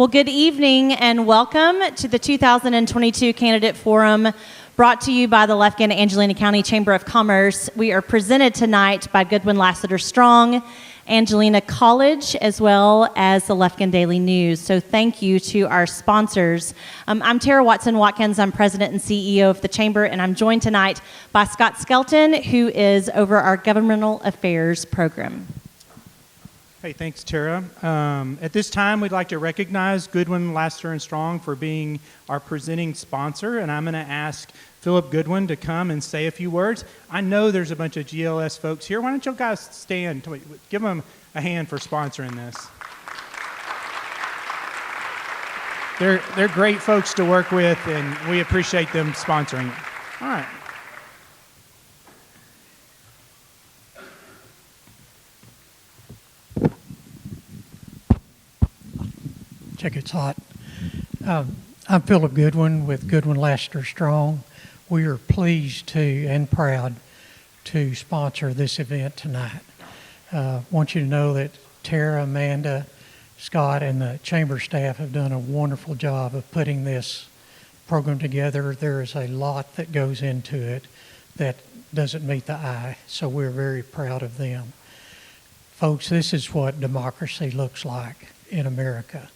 Well, good evening and welcome to the 2022 Candidate Forum brought to you by the Lufkin Angelina County Chamber of Commerce. We are presented tonight by Goodwin Lassiter Strong, Angelina College, as well as the Lufkin Daily News. So thank you to our sponsors. I'm Tara Watson-Watkins. I'm President and CEO of the Chamber, and I'm joined tonight by Scott Skelton, who is over our Governmental Affairs program. Hey, thanks, Tara. At this time, we'd like to recognize Goodwin, Lassiter & Strong for being our presenting sponsor, and I'm going to ask Philip Goodwin to come and say a few words. I know there's a bunch of GLS folks here. Why don't you guys stand? Give them a hand for sponsoring this. They're great folks to work with, and we appreciate them sponsoring it. All right. Check, it's hot. I'm Philip Goodwin with Goodwin Lassiter Strong. We are pleased to and proud to sponsor this event tonight. Want you to know that Tara, Amanda, Scott, and the Chamber staff have done a wonderful job of putting this program together. There is a lot that goes into it that doesn't meet the eye, so we're very proud of them. Folks, this is what democracy looks like in America,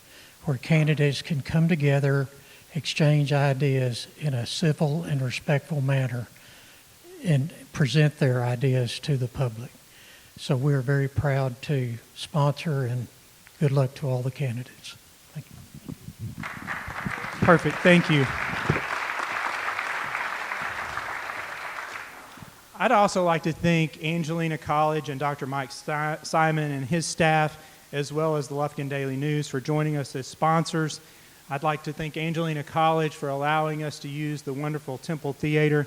where candidates can come together, exchange ideas in a civil and respectful manner, and present their ideas to the public. So we're very proud to sponsor, and good luck to all the candidates. Thank you. Perfect. Thank you. I'd also like to thank Angelina College and Dr. Mike Simon and his staff, as well as the Lufkin Daily News, for joining us as sponsors. I'd like to thank Angelina College for allowing us to use the wonderful Temple Theater.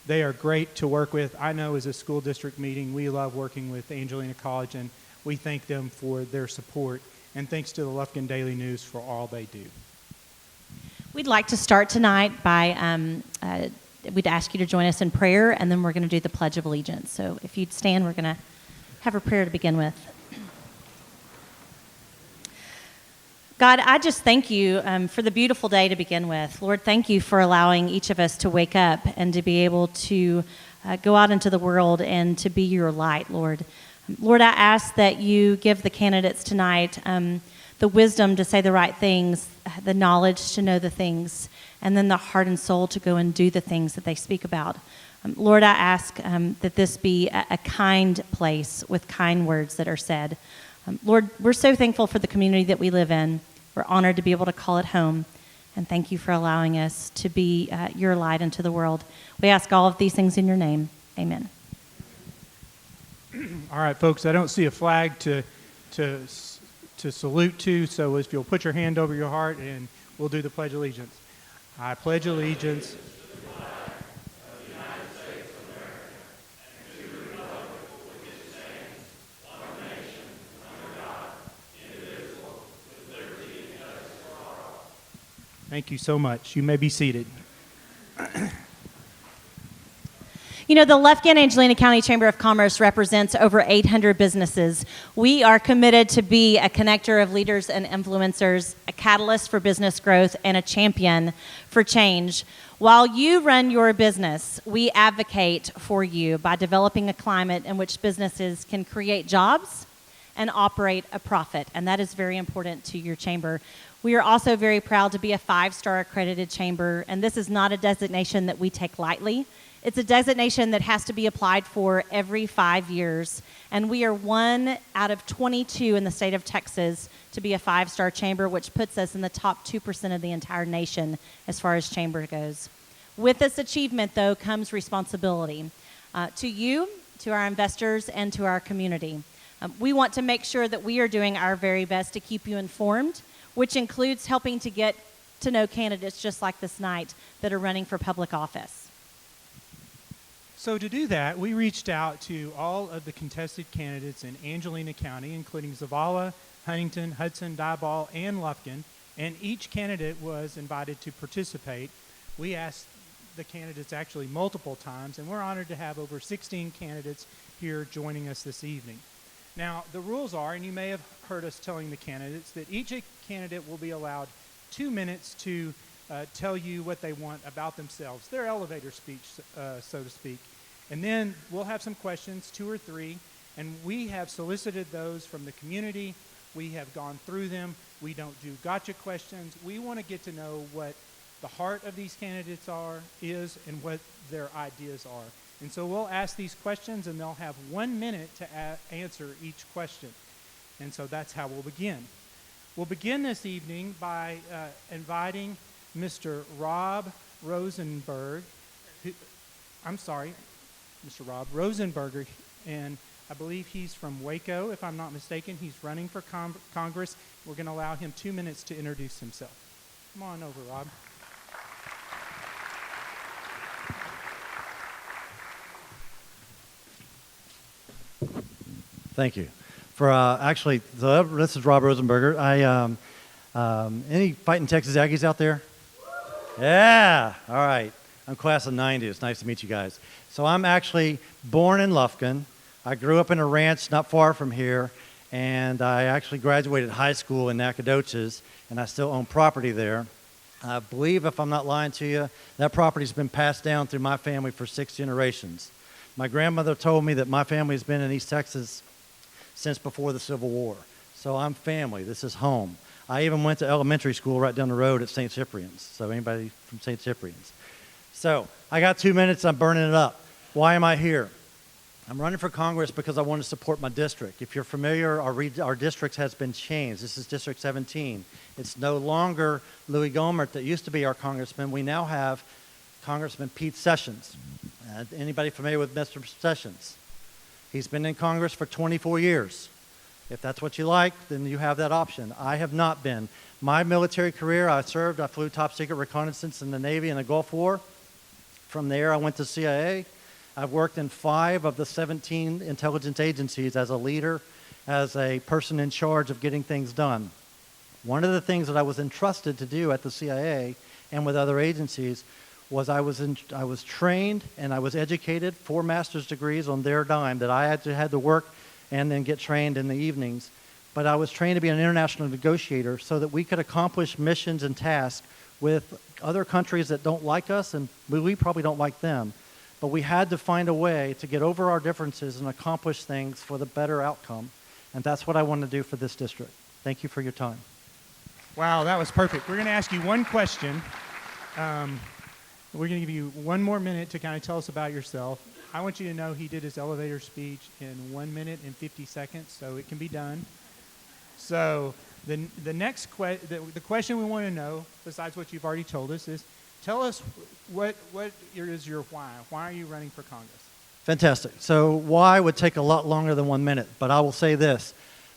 They are great to work with. I know as a school district meeting, we love working with Angelina College, and we thank them for their support. And thanks to the Lufkin Daily News for all they do. We'd like to start tonight by, we'd ask you to join us in prayer, and then we're going to do the Pledge of Allegiance. So if you'd stand, we're going to have a prayer to begin with. God, I just thank you for the beautiful day to begin with. Lord, thank you for allowing each of us to wake up and to be able to go out into the world and to be your light, Lord. Lord, I ask that you give the candidates tonight the wisdom to say the right things, the knowledge to know the things, and then the heart and soul to go and do the things that they speak about. Lord, I ask that this be a kind place with kind words that are said. Lord, we're so thankful for the community that we live in. We're honored to be able to call it home, and thank you for allowing us to be your light into the world. We ask all of these things in your name. Amen. All right, folks, I don't see a flag to salute to, so if you'll put your hand over your heart and we'll do the Pledge of Allegiance. I pledge allegiance Thank you so much. You may be seated. You know, the Lufkin Angelina County Chamber of Commerce represents over 800 businesses. We are committed to be a connector of leaders and influencers, a catalyst for business growth, and a champion for change. While you run your business, we advocate for you by developing a climate in which businesses can create jobs and operate a profit, and that is very important to your chamber. We are also very proud to be a 5-star accredited chamber, and this is not a designation that we take lightly. It's a designation that has to be applied for every 5 years, and we are 1 out of 22 in the state of Texas to be a 5-star chamber, which puts us in the top 2% of the entire nation as far as chamber goes. With this achievement, though, comes responsibility to you, to our investors, and to our community. We want to make sure that we are doing our very best to keep you informed, which includes helping to get to know candidates just like this night that are running for public office. So to do that, we reached out to all of the contested candidates in Angelina County, including Zavala, Huntington, Hudson, Diboll, and Lufkin, and each candidate was invited to participate. We asked the candidates actually multiple times, and we're honored to have over 16 candidates here joining us this evening. Now, the rules are, and you may have heard us telling the candidates, that each candidate will be allowed 2 minutes to tell you what they want about themselves, their elevator speech, so to speak. And then we'll have some questions, 2 or 3, and we have solicited those from the community. We have gone through them. We don't do gotcha questions. We want to get to know what the heart of these candidates is and what their ideas are. And so we'll ask these questions, and they'll have 1 minute to answer each question. And so that's how we'll begin. We'll begin this evening by inviting Mr. Rob Rosenberg. Mr. Rob Rosenberger, and I believe he's from Waco, if I'm not mistaken. He's running for Congress. We're going to allow him 2 minutes to introduce himself. Come on over, Rob. Thank you. This is Rob Rosenberger. Any fighting Texas Aggies out there? Yeah. All right. I'm class of '90. It's nice to meet you guys. So I'm actually born in Lufkin. I grew up in a ranch not far from here, and I actually graduated high school in Nacogdoches, and I still own property there. I believe, if I'm not lying to you, that property's been passed down through my family for 6 generations. My grandmother told me that my family's been in East Texas since before the Civil War. So I'm family. This is home. I even went to elementary school right down the road at St. Cyprian's. So anybody from St. Cyprian's? So I got 2 minutes. I'm burning it up. Why am I here? I'm running for Congress because I want to support my district. If you're familiar, our district has been changed. This is District 17. It's no longer Louis Gohmert that used to be our congressman. We now have Congressman Pete Sessions. Anybody familiar with Mr. Sessions? He's been in Congress for 24 years. If that's what you like, then you have that option. I have not been. My military career, I flew top secret reconnaissance in the Navy in the Gulf War. From there, I went to CIA. I've worked in 5 of the 17 intelligence agencies as a leader, as a person in charge of getting things done. One of the things that I was entrusted to do at the CIA and with other agencies was I was trained and I was educated 4 master's degrees on their dime that I had to work and then get trained in the evenings. But I was trained to be an international negotiator so that we could accomplish missions and tasks with other countries that don't like us, and we probably don't like them. But we had to find a way to get over our differences and accomplish things for the better outcome. And that's what I want to do for this district. Thank you for your time. Wow, that was perfect. We're going to ask you one question. We're going to give you 1 more minute to kind of tell us about yourself. I want you to know he did his elevator speech in 1 minute and 50 seconds, so it can be done. So the next the question we want to know, besides what you've already told us, is tell us what is your why? Why are you running for Congress? Fantastic. So why would take a lot longer than 1 minute, but I will say this.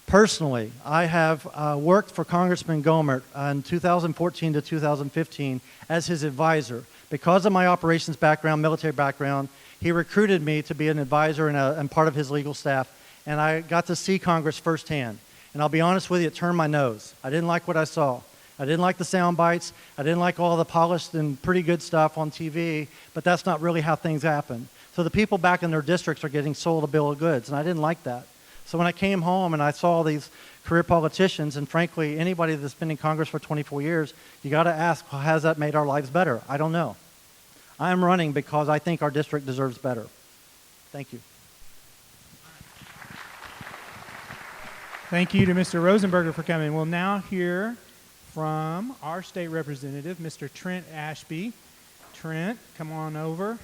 Personally, I have worked for Congressman Gohmert in 2014 to 2015 as his advisor. Because of my operations background, military background, he recruited me to be an advisor and part of his legal staff, and I got to see Congress firsthand. And I'll be honest with you, it turned my nose. I didn't like what I saw. I didn't like the sound bites. I didn't like all the polished and pretty good stuff on TV, but that's not really how things happen. So the people back in their districts are getting sold a bill of goods, and I didn't like that. So when I came home and I saw these career politicians, and frankly, anybody that's been in Congress for 24 years, you got to ask, well, has that made our lives better? I don't know. I'm running because I think our district deserves better. Thank you. Thank you to Mr. Rosenberger for coming. We'll now hear from our state representative, Mr. Trent Ashby. Trent, come on over.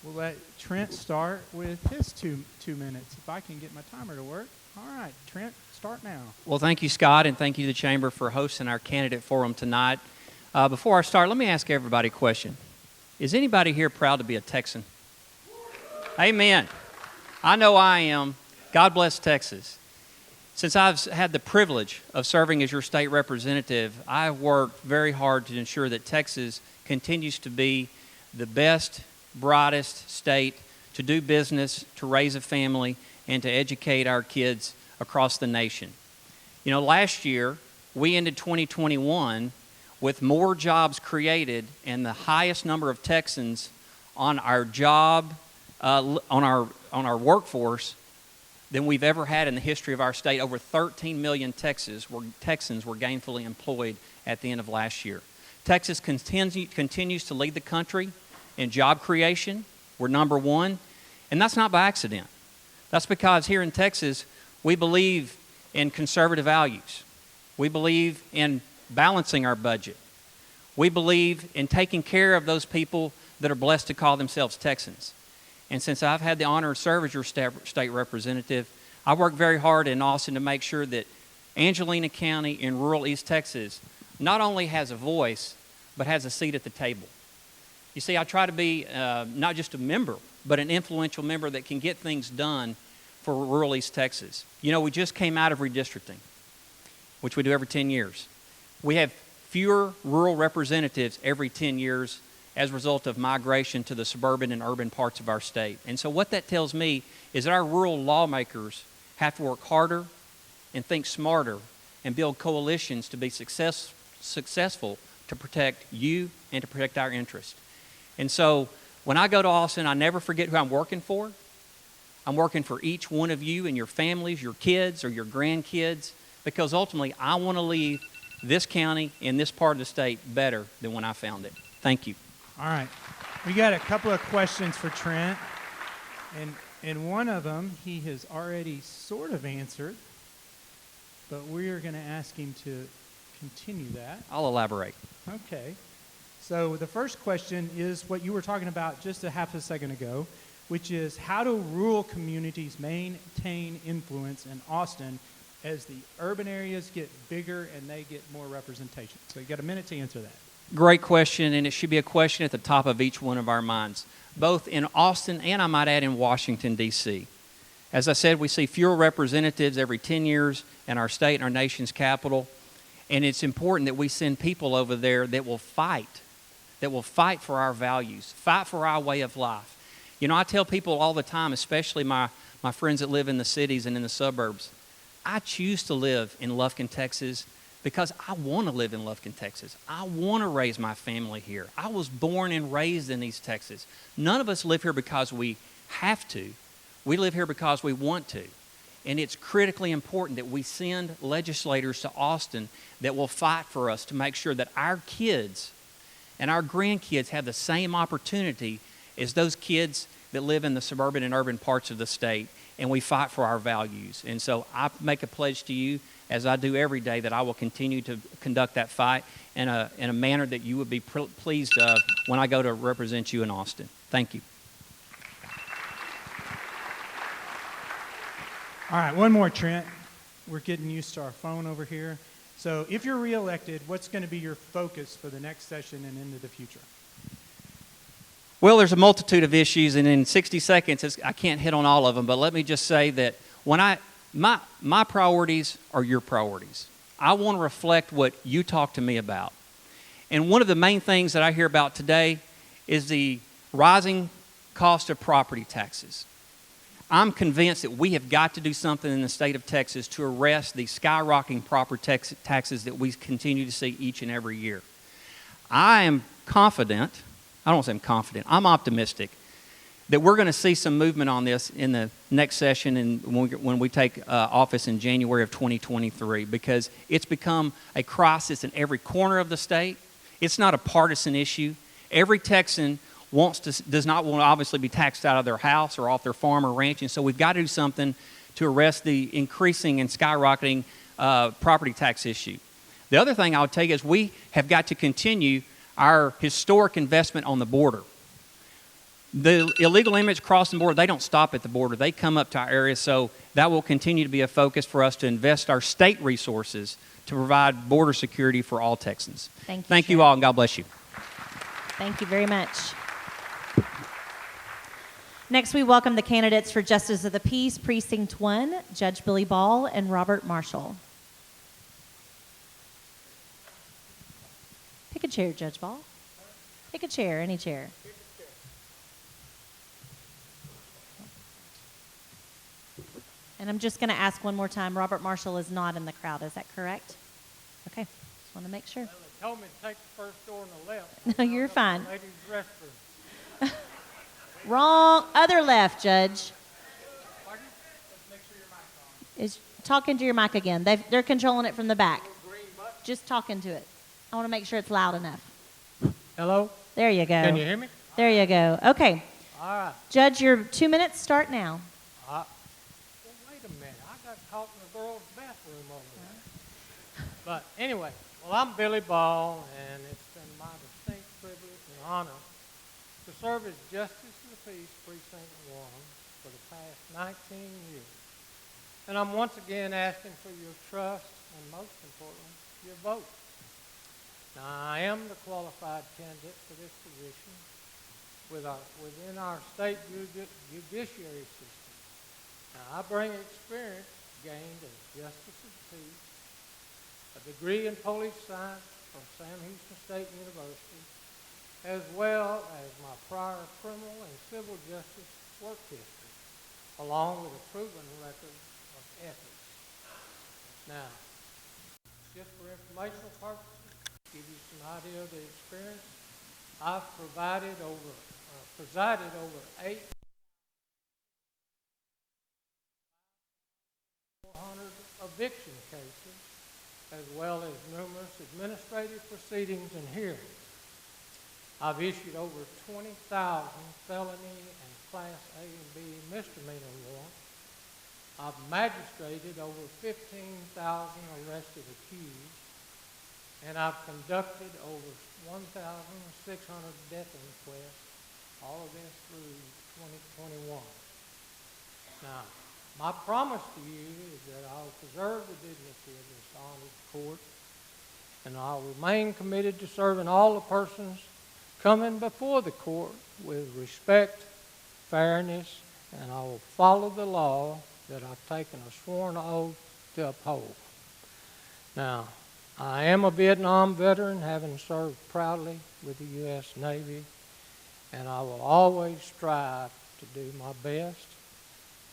We'll let Trent start with his two minutes, if I can get my timer to work. All right, Trent, start now. Well, thank you, Scott, and thank you to the Chamber for hosting our candidate forum tonight. Before I start, let me ask everybody a question. Is anybody here proud to be a Texan? Amen. I know I am. God bless Texas. Since I've had the privilege of serving as your state representative, I've worked very hard to ensure that Texas continues to be the best, brightest state to do business, to raise a family, and to educate our kids across the nation. You know, last year, we ended 2021 with more jobs created and the highest number of Texans on our job, on our workforce than we've ever had in the history of our state. Over 13 million Texans were gainfully employed at the end of last year. Texas continues to lead the country in job creation. We're number one, and that's not by accident. That's because here in Texas, we believe in conservative values. We believe in balancing our budget. We believe in taking care of those people that are blessed to call themselves Texans. And since I've had the honor of serving as your state representative, I work very hard in Austin to make sure that Angelina County in rural East Texas not only has a voice, but has a seat at the table. You see, I try to be not just a member, but an influential member that can get things done for rural East Texas. You know, we just came out of redistricting, which we do every 10 years. We have fewer rural representatives every 10 years as a result of migration to the suburban and urban parts of our state. And so what that tells me is that our rural lawmakers have to work harder and think smarter and build coalitions to be successful to protect you and to protect our interest. And so when I go to Austin, I never forget who I'm working for. I'm working for each one of you and your families, your kids or your grandkids, because ultimately I want to leave this county and this part of the state better than when I found it. Thank you. All right. We got a couple of questions for Trent, and one of them he has already sort of answered, but we are going to ask him to continue that. I'll elaborate. Okay. So the first question is what you were talking about just a half a second ago, which is how do rural communities maintain influence in Austin as the urban areas get bigger and they get more representation? So you got a minute to answer that. Great question, and it should be a question at the top of each one of our minds, both in Austin and I might add in Washington, D.C. As I said, we see fewer representatives every 10 years in our state and our nation's capital, and it's important that we send people over there that will fight for our values, fight for our way of life. You know, I tell people all the time, especially my friends that live in the cities and in the suburbs, I choose to live in Lufkin, Texas, because I want to live in Lufkin, Texas. I want to raise my family here. I was born and raised in East Texas. None of us live here because we have to. We live here because we want to. And it's critically important that we send legislators to Austin that will fight for us to make sure that our kids and our grandkids have the same opportunity as those kids that live in the suburban and urban parts of the state, and we fight for our values. And so I make a pledge to you, as I do every day, that I will continue to conduct that fight in a manner that you would be pleased of when I go to represent you in Austin. Thank you. All right, one more, Trent. We're getting used to our phone over here. So if you're reelected, what's going to be your focus for the next session and into the future? Well, there's a multitude of issues, and in 60 seconds, I can't hit on all of them, but let me just say that my priorities are your priorities. I want to reflect what you talk to me about. And one of the main things that I hear about today is the rising cost of property taxes. I'm convinced that we have got to do something in the state of Texas to arrest the skyrocketing property taxes that we continue to see each and every year. I am confident, I don't want to say I'm confident, I'm optimistic that we're going to see some movement on this in the next session and when we take office in January of 2023, because it's become a crisis in every corner of the state. It's not a partisan issue. Every Texan does not want to obviously be taxed out of their house or off their farm or ranch, and so we've got to do something to arrest the increasing and skyrocketing property tax issue. The other thing I would tell you is we have got to continue our historic investment on the border. The illegal immigrants crossing the border, they don't stop at the border. They come up to our area, so that will continue to be a focus for us to invest our state resources to provide border security for all Texans. Thank you, you all, and God bless you. Thank you very much. Next, we welcome the candidates for Justice of the Peace, Precinct 1, Judge Billy Ball and Robert Marshall. Pick a chair, Judge Ball. Pick a chair, any chair. And I'm just going to ask one more time, Robert Marshall is not in the crowd, is that correct? Okay, just want to make sure. Well, they told me to take the first door on the left. No, you're fine. Ladies' restroom. Wrong, other left, Judge. Pardon? Let's make sure you're Is talk into your mic again. They're controlling it from the back. Just talk into it. I want to make sure it's loud enough. Hello? There you go. Can you hear me? There you go. Okay. All right. Judge, your 2 minutes start now. Well, wait a minute. I got caught in the girls' bathroom over there. But anyway, well, I'm Billy Ball, and it's been my distinct privilege and honor to serve as Justice of the Peace, Precinct 1, for the past 19 years. And I'm once again asking for your trust and, most importantly, your vote. Now, I am the qualified candidate for this position within our state judiciary system. Now, I bring experience gained as Justice of the Peace, a degree in police science from Sam Houston State University, as well as my prior criminal and civil justice work history, along with a proven record of ethics. Now, just for informational purposes, to give you some idea of the experience, I've presided over 800 eviction cases, as well as numerous administrative proceedings and hearings. I've issued over 20,000 felony and Class A and B misdemeanor warrants. I've magistrated over 15,000 arrested accused, and I've conducted over 1,600 death inquests, all of this through 2021. Now, my promise to you is that I'll preserve the dignity of this honored court, and I'll remain committed to serving all the persons coming before the court with respect, fairness, and I will follow the law that I've taken a sworn oath to uphold. Now, I am a Vietnam veteran, having served proudly with the U.S. Navy, and I will always strive to do my best.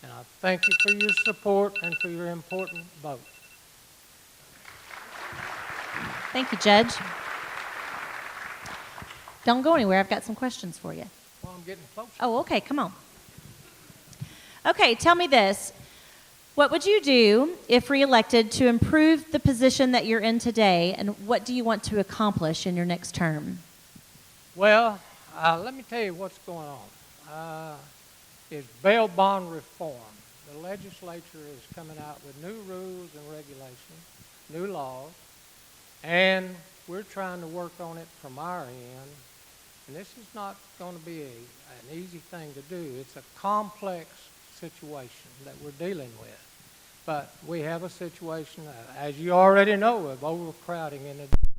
And I thank you for your support and for your important vote. Thank you, Judge. Don't go anywhere. I've got some questions for you. Well, I'm getting closer. Oh, okay. Come on. Okay, tell me this. What would you do if reelected to improve the position that you're in today, and what do you want to accomplish in your next term? Well, let me tell you what's going on. Is bail bond reform. The legislature is coming out with new rules and regulations, new laws, and we're trying to work on it from our end. And this is not going to be an easy thing to do. It's a complex situation that we're dealing with. But we have a situation, as you already know, of overcrowding in the jail.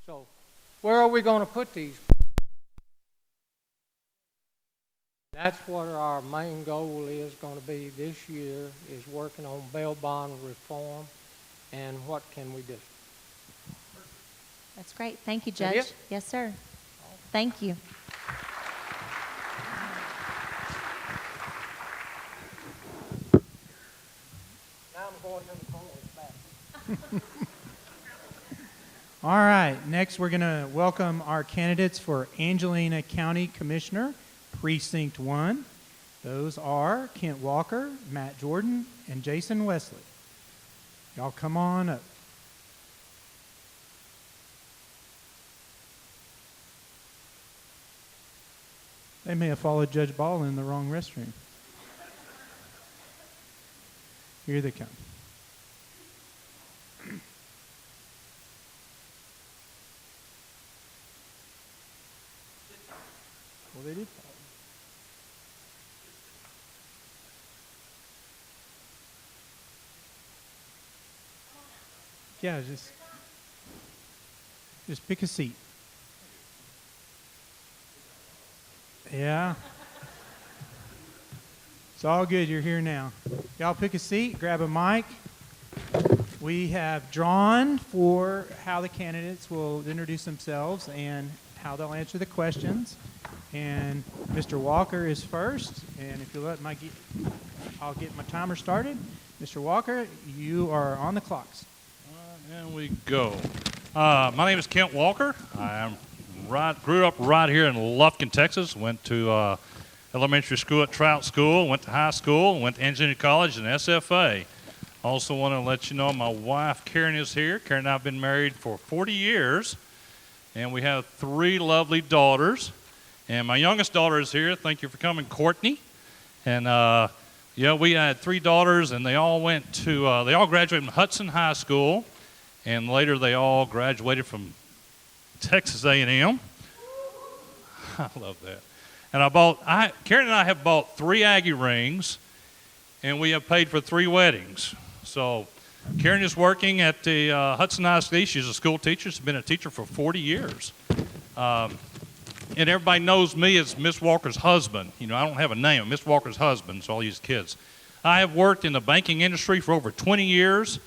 So where are we going to put these? That's what our main goal is going to be this year, is working on bail bond reform and what can we do. That's great. Thank you, Is that Judge. it? Yes, sir. Thank you. Now I'm going to the corner back. All right, next we're going to welcome our candidates for Angelina County Commissioner, Precinct 1. Those are Kent Walker, Matt Jordan, and Jason Wesley. Y'all come on up. They may have followed Judge Ball in the wrong restroom. Here they come. Well, they did follow. Yeah, just pick a seat. Yeah. It's all good. You're here now. Y'all pick a seat, grab a mic. We have drawn for how the candidates will introduce themselves and how they'll answer the questions. And Mr. Walker is first. And if you let I'll get my timer started. Mr. Walker, you are on the clocks. And we go. My name is Kent Walker. Grew up right here in Lufkin, Texas. Went to elementary school at Trout School. Went to high school. Went to engineering college and SFA. Also want to let you know my wife Karen is here. Karen and I have been married for 40 years, and we have 3 lovely daughters. And my youngest daughter is here. Thank you for coming, Courtney. And yeah, we had 3 daughters, and they all graduated from Hudson High School, and later they all graduated from Texas A&M. I love that. And Karen and I have bought 3 Aggie rings, and we have paid for 3 weddings. So Karen is working at the Hudson High School. She's a school teacher. She's been a teacher for 40 years. And everybody knows me as Miss Walker's husband. You know, I don't have a name. I'm Miss Walker's husband, so all these kids. I have worked in the banking industry for over 20 years.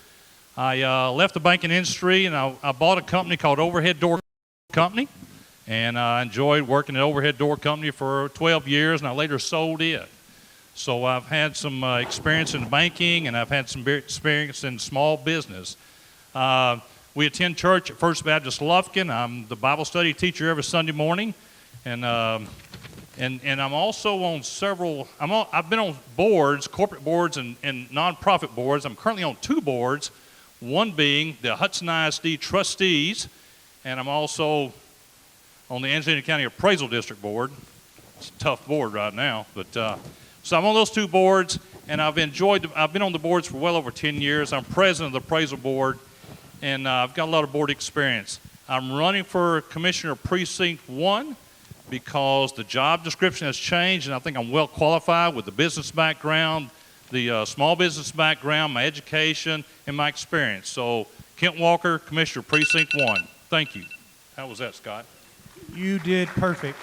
I left the banking industry, and I bought a company called Overhead Door Company. And I enjoyed working at Overhead Door Company for 12 years, and I later sold it. So I've had some experience in banking, and I've had some experience in small business. We attend church at First Baptist Lufkin. I'm the Bible study teacher every Sunday morning. And I'm also on I've been on boards, corporate boards and nonprofit boards. I'm currently on 2 boards, one being the Hudson ISD Trustees, and I'm also on the Angelina County Appraisal District Board. It's a tough board right now, but so I'm on those 2 boards, and I've been on the boards for well over 10 years. I'm president of the Appraisal Board, and I've got a lot of board experience. I'm running for Commissioner Precinct 1 because the job description has changed, and I think I'm well qualified with the business background, the small business background, my education, and my experience. So Kent Walker, Commissioner Precinct 1. Thank you. How was that, Scott? You did perfect.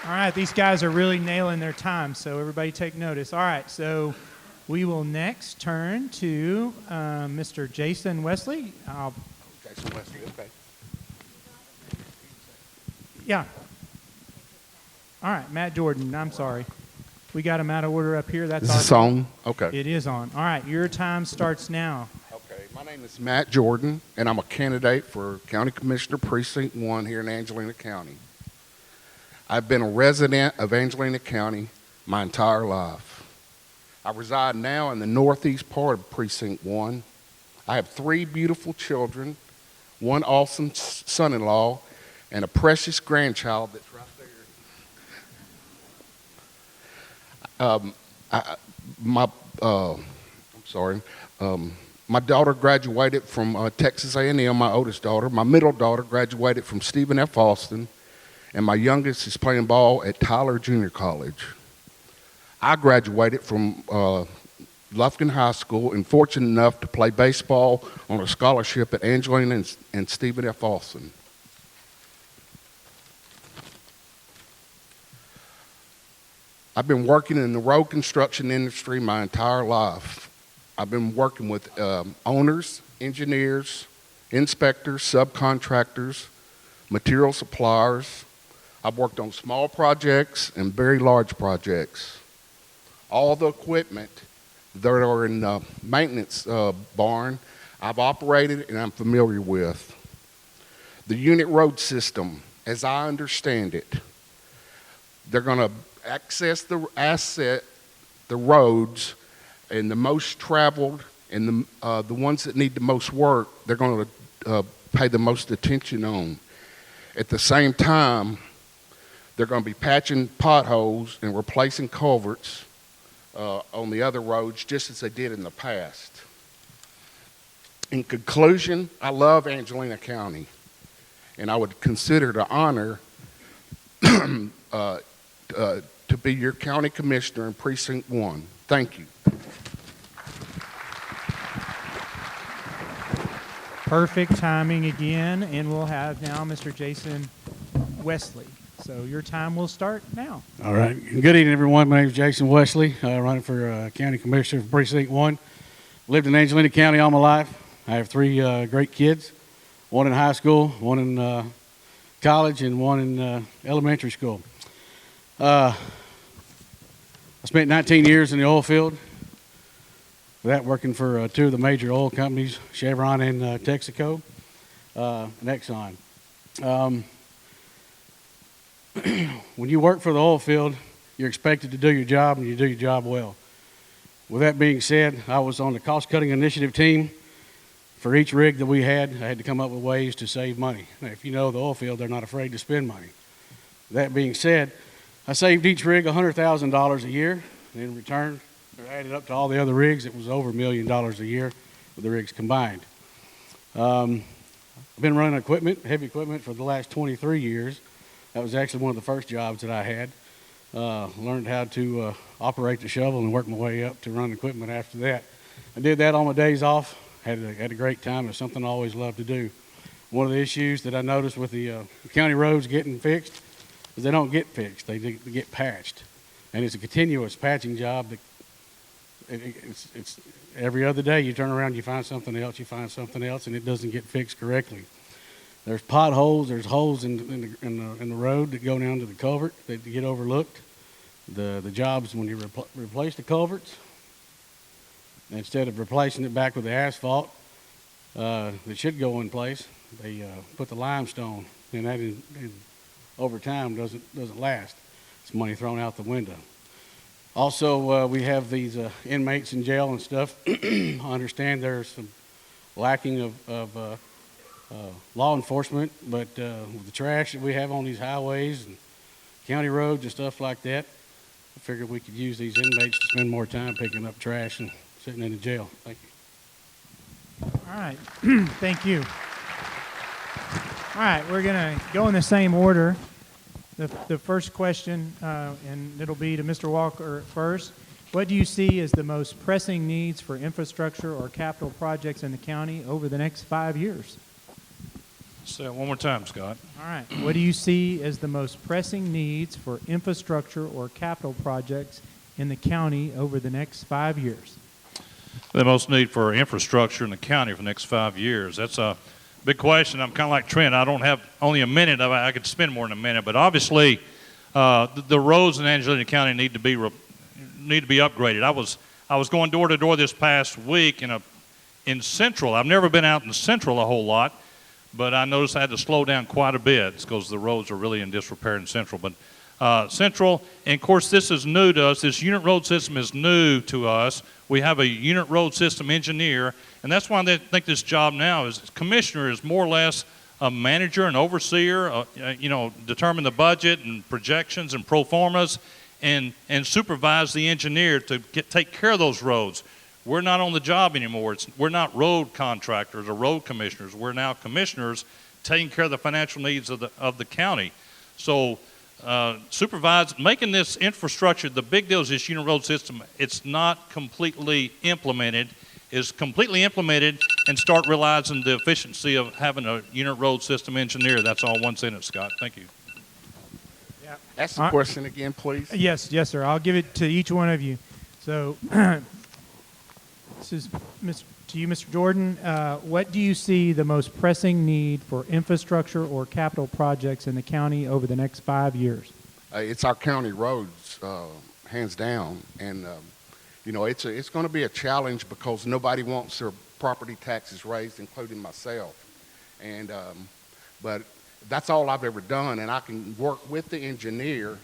All right, these guys are really nailing their time, so everybody take notice. All right, so we will next turn to Mr. Jason Wesley. Jason Wesley, okay. Yeah. All right, Matt Jordan, I'm sorry. We got him out of order up here. That's Is this on? Okay. It is on. All right, your time starts now. Okay, my name is Matt Jordan, and I'm a candidate for County Commissioner Precinct 1 here in Angelina County. I've been a resident of Angelina County my entire life. I reside now in the northeast part of Precinct 1. I have 3 beautiful children, 1 awesome son-in-law, and a precious grandchild that's right there. My daughter graduated from Texas A&M, my oldest daughter. My middle daughter graduated from Stephen F. Austin, and my youngest is playing ball at Tyler Junior College. I graduated from Lufkin High School and fortunate enough to play baseball on a scholarship at Angelina and Stephen F. Austin. I've been working in the road construction industry my entire life. I've been working with owners, engineers, inspectors, subcontractors, material suppliers. I've worked on small projects and very large projects. All the equipment that are in the maintenance barn, I've operated and I'm familiar with. The unit road system, as I understand it, they're going to access the roads and the most traveled and the ones that need the most work, they're going to pay the most attention on. At the same time, they're going to be patching potholes and replacing culverts on the other roads just as they did in the past. In conclusion, I love Angelina County, and I would consider it an honor to be your county commissioner in Precinct 1. Thank you. Perfect timing again, and we'll have now Mr. Jason Wesley. So your time will start now. All right. Good evening, everyone. My name is Jason Wesley, running for County Commissioner for Precinct 1. Lived in Angelina County all my life. I have 3 great kids, 1 in high school, 1 in college, and 1 in elementary school. I spent 19 years in the oil field. For that, working for 2 of the major oil companies, Chevron and Texaco, and Exxon. When you work for the oil field, you're expected to do your job, and you do your job well. With that being said, I was on the cost-cutting initiative team. For each rig that we had, I had to come up with ways to save money. Now, if you know the oil field, they're not afraid to spend money. That being said, I saved each rig $100,000 a year. And in return, added up to all the other rigs, it was over $1 million a year with the rigs combined. I've been running equipment, heavy equipment, for the last 23 years. That was actually one of the first jobs that I had. Learned how to operate the shovel and work my way up to run equipment after that. I did that on my days off. Had a great time. It's something I always loved to do. One of the issues that I noticed with the county roads getting fixed is they don't get fixed. They get patched. And it's a continuous patching job. It's every other day you turn around, you find something else, and it doesn't get fixed correctly. There's potholes, there's holes in the road that go down to the culvert that get overlooked. The jobs when you replace the culverts, instead of replacing it back with the asphalt that should go in place, they put the limestone, and that over time doesn't last. It's money thrown out the window. Also, we have these inmates in jail and stuff. I understand there's some lacking of law enforcement, but with the trash that we have on these highways and county roads and stuff like that, I figured we could use these inmates to spend more time picking up trash and sitting in the jail. Thank you. All right. Thank you. All right, we're going to go in the same order. The first question, and it'll be to Mr. Walker first. What do you see as the most pressing needs for infrastructure or capital projects in the county over the next 5 years? Say it one more time, Scott. All right. What do you see as the most pressing needs for infrastructure or capital projects in the county over the next 5 years? The most need for infrastructure in the county for the next 5 years. That's a big question. I'm kind of like Trent. I don't have only a minute. I could spend more than a minute. But obviously, the roads in Angelina County need to be upgraded. I was going door to door this past week in Central. I've never been out in Central a whole lot, but I noticed I had to slow down quite a bit because the roads are really in disrepair in Central. But Central, and of course this is new to us. This unit road system is new to us. We have a unit road system engineer, and that's why they think this job now is commissioner is more or less a manager, an overseer, determine the budget and projections and pro formas, and supervise the engineer to take care of those roads. We're not on the job anymore. We're not road contractors or road commissioners. We're now commissioners taking care of the financial needs of the county. So making this infrastructure, the big deal is this unit road system. It's not completely implemented. Is completely implemented and start realizing the efficiency of having a unit road system engineer. That's all one sentence, Scott. Thank you. Yeah. Ask the question again, please. Yes, sir. I'll give it to each one of you. So this is to you, Mr. Jordan. What do you see the most pressing need for infrastructure or capital projects in the county over the next 5 years? It's our county roads, hands down, and it's going to be a challenge because nobody wants their property taxes raised, including myself. And but that's all I've ever done, and I can work with the engineer,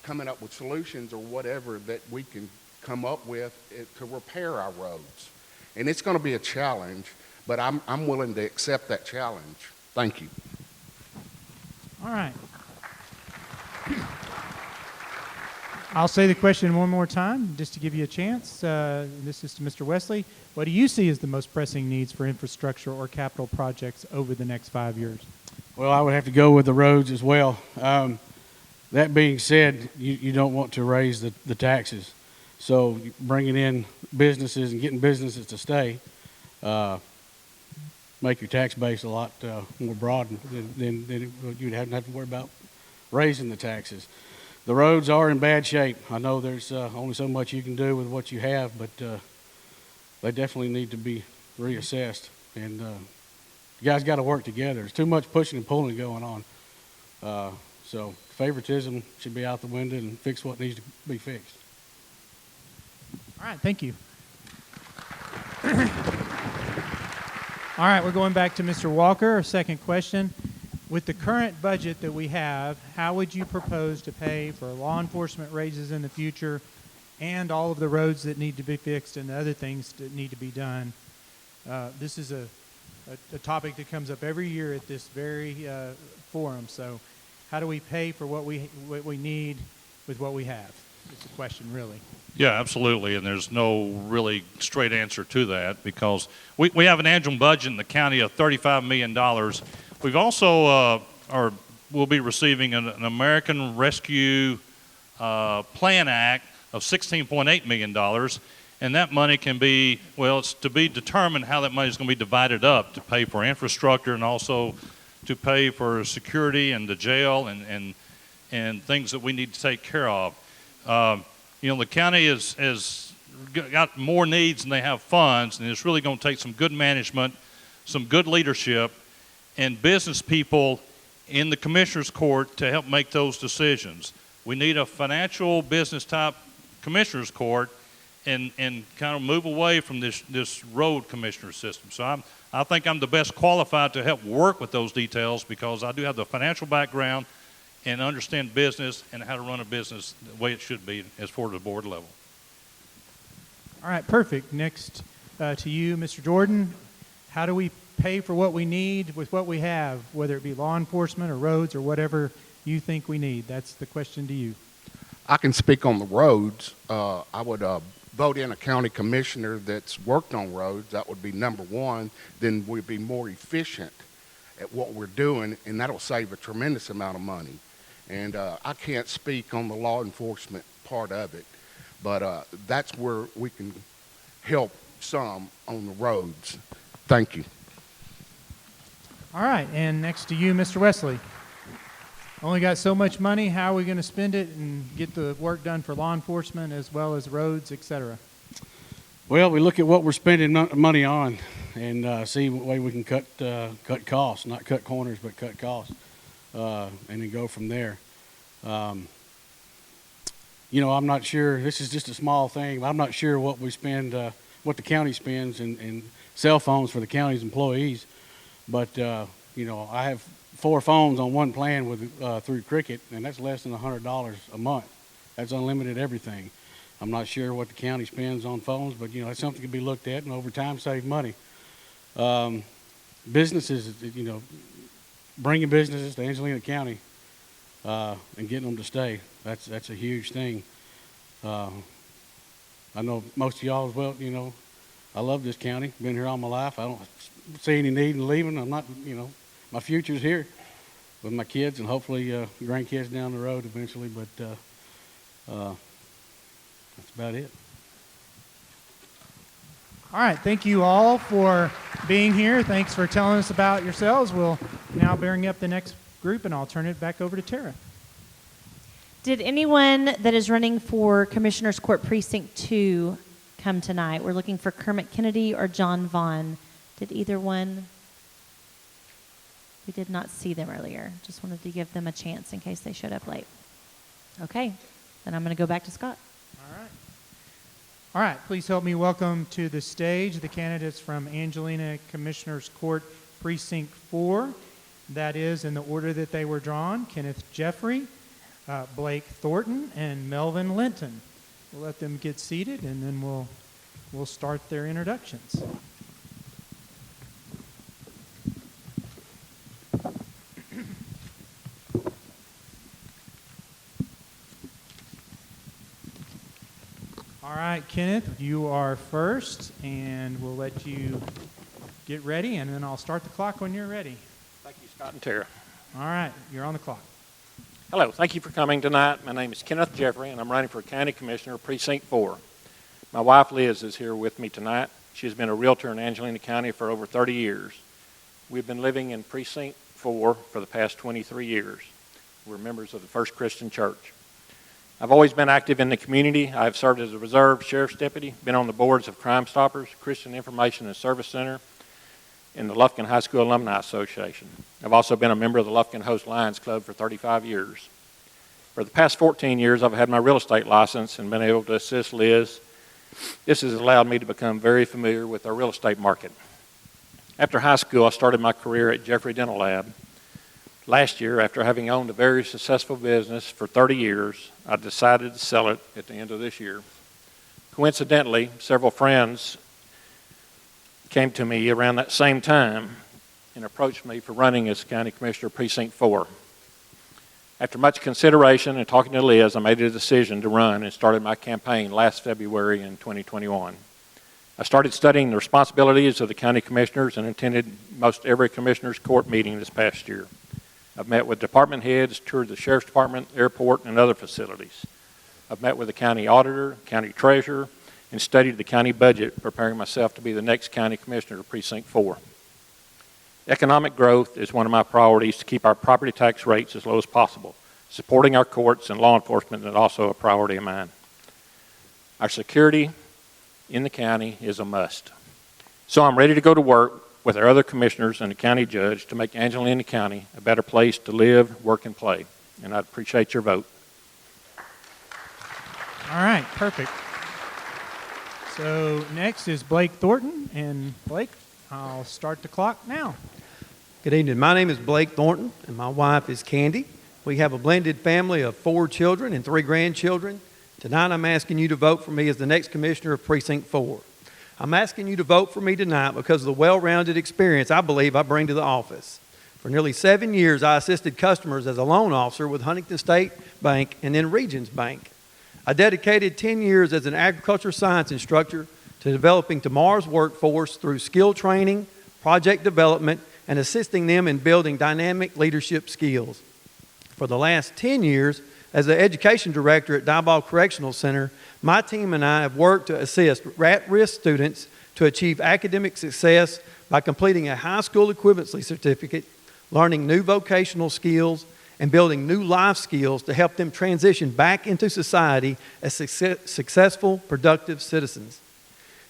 coming up with solutions or whatever that we can come up with to repair our roads. And it's going to be a challenge, but I'm willing to accept that challenge. Thank you. All right. I'll say the question one more time, just to give you a chance. This is to Mr. Wesley. What do you see as the most pressing needs for infrastructure or capital projects over the next 5 years? Well, I would have to go with the roads as well. That being said, you don't want to raise the taxes. So bringing in businesses and getting businesses to stay, make your tax base a lot more broad than you'd have to worry about raising the taxes. The roads are in bad shape. I know there's only so much you can do with what you have, but they definitely need to be reassessed. And you guys got to work together. There's too much pushing and pulling going on. So favoritism should be out the window and fix what needs to be fixed. All right, thank you. All right, we're going back to Mr. Walker. Our second question. With the current budget that we have, how would you propose to pay for law enforcement raises in the future and all of the roads that need to be fixed and the other things that need to be done. This is a topic that comes up every year at this very forum. So how do we pay for what we need with what we have? It's a question, really. Yeah, absolutely, and there's no really straight answer to that because we have an annual budget in the county of $35 million. We've also we'll be receiving an American Rescue Plan Act of $16.8 million, and that money can be, well, it's to be determined how that money is going to be divided up to pay for infrastructure and also to pay for security and the jail and things that we need to take care of. The county has got more needs than they have funds, and it's really going to take some good management, some good leadership, and business people in the Commissioner's Court to help make those decisions. We need a financial business type Commissioner's Court and kind of move away from this road commissioner system. So I think I'm the best qualified to help work with those details because I do have the financial background and understand business and how to run a business the way it should be as for the board level. All right, perfect. Next to you, Mr. Jordan. How do we pay for what we need with what we have, whether it be law enforcement or roads or whatever you think we need? That's the question to you. I can speak on the roads. I would vote in a county commissioner that's worked on roads. That would be number one. Then we'd be more efficient at what we're doing, and that'll save a tremendous amount of money. And I can't speak on the law enforcement part of it, but that's where we can help some on the roads. Thank you. All right, and next to you, Mr. Wesley. Only got so much money. How are we going to spend it and get the work done for law enforcement as well as roads, et cetera? Well, we look at what we're spending money on and see what way we can cut costs, not cut corners, but cut costs, and then go from there. I'm not sure. This is just a small thing. I'm not sure what we spend, what the county spends in cell phones for the county's employees. But I have 4 phones on one plan with through Cricket, and that's less than $100 a month. That's unlimited everything. I'm not sure what the county spends on phones, but that's something to be looked at, and over time save money. Businesses, bringing businesses to Angelina County and getting them to stay. That's a huge thing. I know most of y'all as well. I love this county. Been here all my life. I don't see any need in leaving. I'm not. My future's here with my kids and hopefully grandkids down the road eventually. But that's about it. All right, thank you all for being here. Thanks for telling us about yourselves. We'll now bring up the next group, and I'll turn it back over to Tara. Did anyone that is running for Commissioner's Court Precinct 2 come tonight? We're looking for Kermit Kennedy or John Vaughn. Did either one? We did not see them earlier. Just wanted to give them a chance in case they showed up late. Okay, then I'm going to go back to Scott. All right, please help me welcome to the stage the candidates from Angelina Commissioner's Court Precinct 4. That is in the order that they were drawn: Kenneth Jeffrey, Blake Thornton, and Melvin Linton. We'll let them get seated, and then we'll start their introductions. All right, Kenneth, you are first, and we'll let you get ready, and then I'll start the clock when you're ready. Thank you, Scott and Tara. All right, you're on the clock. Hello, thank you for coming tonight. My name is Kenneth Jeffrey, and I'm running for County Commissioner, Precinct 4. My wife, Liz, is here with me tonight. She has been a realtor in Angelina County for over 30 years. We've been living in Precinct 4 for the past 23 years. We're members of the First Christian Church. I've always been active in the community. I've served as a reserve sheriff's deputy, been on the boards of Crime Stoppers, Christian Information and Service Center, and the Lufkin High School Alumni Association. I've also been a member of the Lufkin Host Lions Club for 35 years. For the past 14 years, I've had my real estate license and been able to assist Liz. This has allowed me to become very familiar with our real estate market. After high school, I started my career at Jeffrey Dental Lab. Last year, after having owned a very successful business for 30 years, I decided to sell it at the end of this year. Coincidentally, several friends came to me around that same time and approached me for running as County Commissioner of Precinct 4. After much consideration and talking to Liz, I made a decision to run and started my campaign last February in 2021. I started studying the responsibilities of the county commissioners and attended most every commissioner's court meeting this past year. I've met with department heads, toured the sheriff's department, airport, and other facilities. I've met with the county auditor, county treasurer, and studied the county budget, preparing myself to be the next county commissioner of Precinct 4. Economic growth is one of my priorities to keep our property tax rates as low as possible. Supporting our courts and law enforcement is also a priority of mine. Our security in the county is a must. So I'm ready to go to work with our other commissioners and the county judge to make Angelina County a better place to live, work, and play. And I'd appreciate your vote. All right, perfect. So next is Blake Thornton, and Blake, I'll start the clock now. Good evening. My name is Blake Thornton, and my wife is Candy. We have a blended family of 4 children and 3 grandchildren. Tonight I'm asking you to vote for me as the next commissioner of Precinct 4. I'm asking you to vote for me tonight because of the well-rounded experience I believe I bring to the office. For nearly 7 years, I assisted customers as a loan officer with Huntington State Bank and then Regions Bank. I dedicated 10 years as an agriculture science instructor to developing tomorrow's workforce through skill training, project development, and assisting them in building dynamic leadership skills. For the last 10 years, as the education director at Diboll Correctional Center, my team and I have worked to assist at-risk students to achieve academic success by completing a high school equivalency certificate, learning new vocational skills, and building new life skills to help them transition back into society as successful, productive citizens.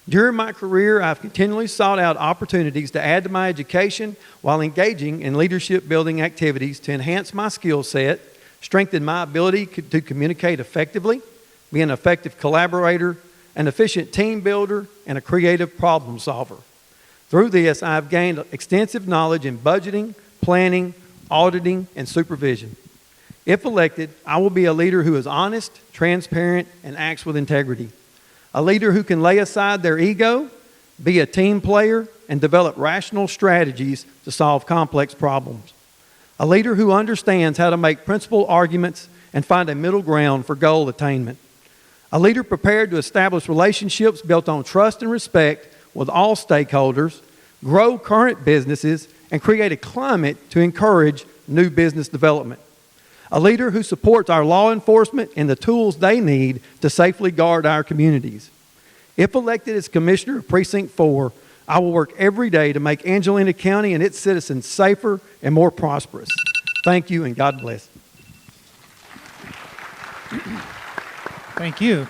During my career, I've continually sought out opportunities to add to my education while engaging in leadership building activities to enhance my skill set, strengthen my ability to communicate effectively, be an effective collaborator, an efficient team builder, and a creative problem solver. Through this, I've gained extensive knowledge in budgeting, planning, auditing, and supervision. If elected, I will be a leader who is honest, transparent, and acts with integrity. A leader who can lay aside their ego, be a team player, and develop rational strategies to solve complex problems. A leader who understands how to make principled arguments and find a middle ground for goal attainment. A leader prepared to establish relationships built on trust and respect with all stakeholders, grow current businesses, and create a climate to encourage new business development. A leader who supports our law enforcement and the tools they need to safely guard our communities. If elected as Commissioner of Precinct 4, I will work every day to make Angelina County and its citizens safer and more prosperous. Thank you, and God bless. Thank you.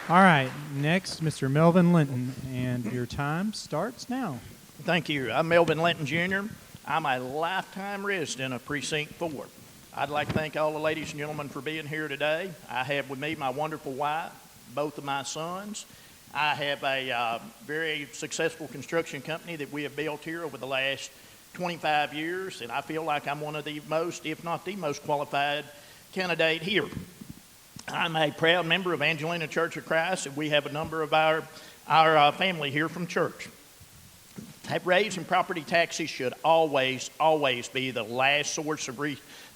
All right, next, Mr. Melvin Linton, and your time starts now. Thank you. I'm Melvin Linton Jr. I'm a lifetime resident of Precinct 4. I'd like to thank all the ladies and gentlemen for being here today. I have with me my wonderful wife, both of my sons. I have a very successful construction company that we have built here over the last 25 years, and I feel like I'm one of the most, if not the most qualified candidate here. I'm a proud member of Angelina Church of Christ, and we have a number of our family here from church. Raising property taxes should always be the last source of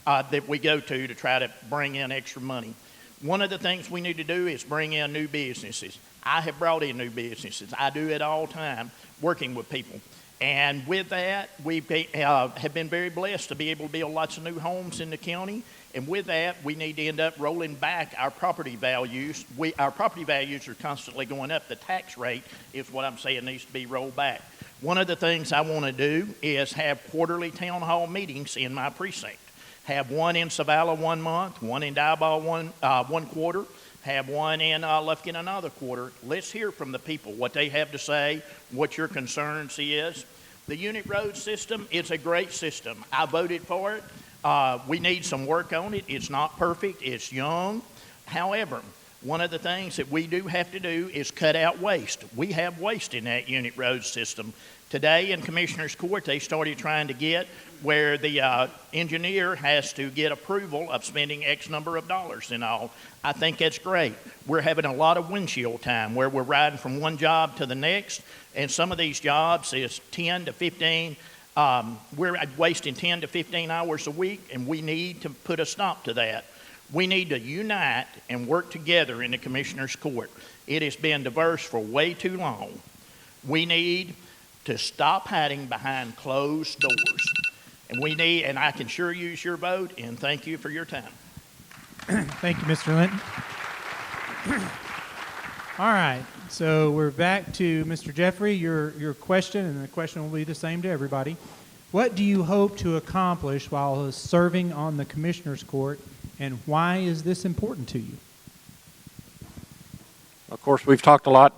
that we go to try to bring in extra money. One of the things we need to do is bring in new businesses. I have brought in new businesses. I do it all the time, working with people. And with that, we have been very blessed to be able to build lots of new homes in the county. And with that, we need to end up rolling back our property values. Our property values are constantly going up. The tax rate is what I'm saying needs to be rolled back. One of the things I want to do is have quarterly town hall meetings in my precinct. Have one in Savala 1 month, one in Diboll one quarter, have one in Lufkin another quarter. Let's hear from the people, what they have to say, what your concerns is. The unit road system is a great system. I voted for it. We need some work on it. It's not perfect. It's young. However, one of the things that we do have to do is cut out waste. We have waste in that unit road system. Today in Commissioner's Court, they started trying to get where the engineer has to get approval of spending X number of dollars and all. I think that's great. We're having a lot of windshield time where we're riding from one job to the next, and some of these jobs is 10 to 15. We're wasting 10 to 15 hours a week, and we need to put a stop to that. We need to unite and work together in the Commissioner's Court. It has been diverse for way too long. We need to stop hiding behind closed doors. And I can sure use your vote, and thank you for your time. Thank you, Mr. Linton. All right, so we're back to Mr. Jeffrey, your question, and the question will be the same to everybody. What do you hope to accomplish while serving on the Commissioner's Court, and why is this important to you? Of course, we've talked a lot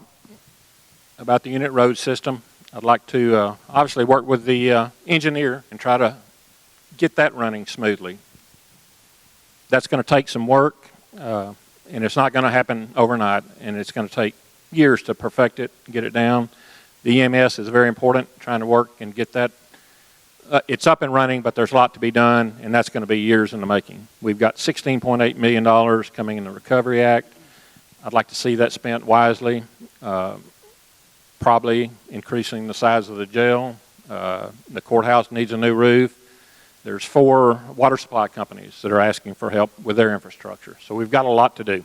about the unit road system. I'd like to obviously work with the engineer and try to get that running smoothly. That's going to take some work, and it's not going to happen overnight, and it's going to take years to perfect it, get it down. The EMS is very important, trying to work and get that. It's up and running, but there's a lot to be done, and that's going to be years in the making. We've got $16.8 million coming in the Recovery Act. I'd like to see that spent wisely. Probably increasing the size of the jail. The courthouse needs a new roof. There's 4 water supply companies that are asking for help with their infrastructure. So we've got a lot to do.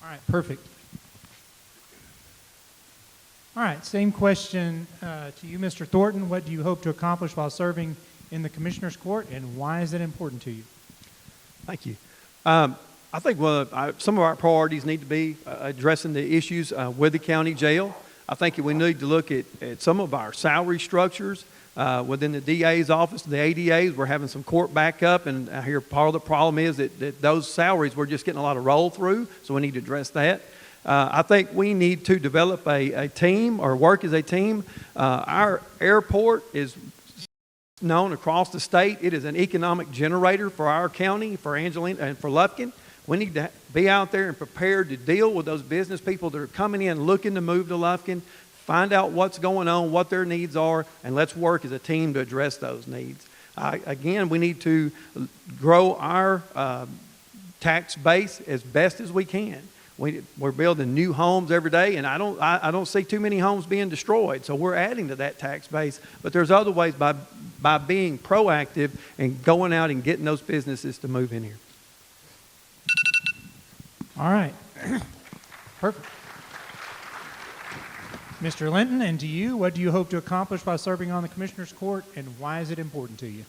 All right, perfect. All right, same question to you, Mr. Thornton. What do you hope to accomplish while serving in the Commissioner's Court, and why is it important to you? Thank you. I think some of our priorities need to be addressing the issues with the county jail. I think we need to look at some of our salary structures within the DA's office, the ADAs. We're having some court backup, and I hear part of the problem is that those salaries, we're just getting a lot of roll through, so we need to address that. I think we need to develop a team or work as a team. Our airport is known across the state. It is an economic generator for our county, for Angelina, and for Lufkin. We need to be out there and prepared to deal with those business people that are coming in looking to move to Lufkin, find out what's going on, what their needs are, and let's work as a team to address those needs. Again, we need to grow our tax base as best as we can. We're building new homes every day, and I don't see too many homes being destroyed, so we're adding to that tax base. But there's other ways by being proactive and going out and getting those businesses to move in here. All right. Perfect. Mr. Linton, and to you, what do you hope to accomplish by serving on the Commissioner's Court, and why is it important to you?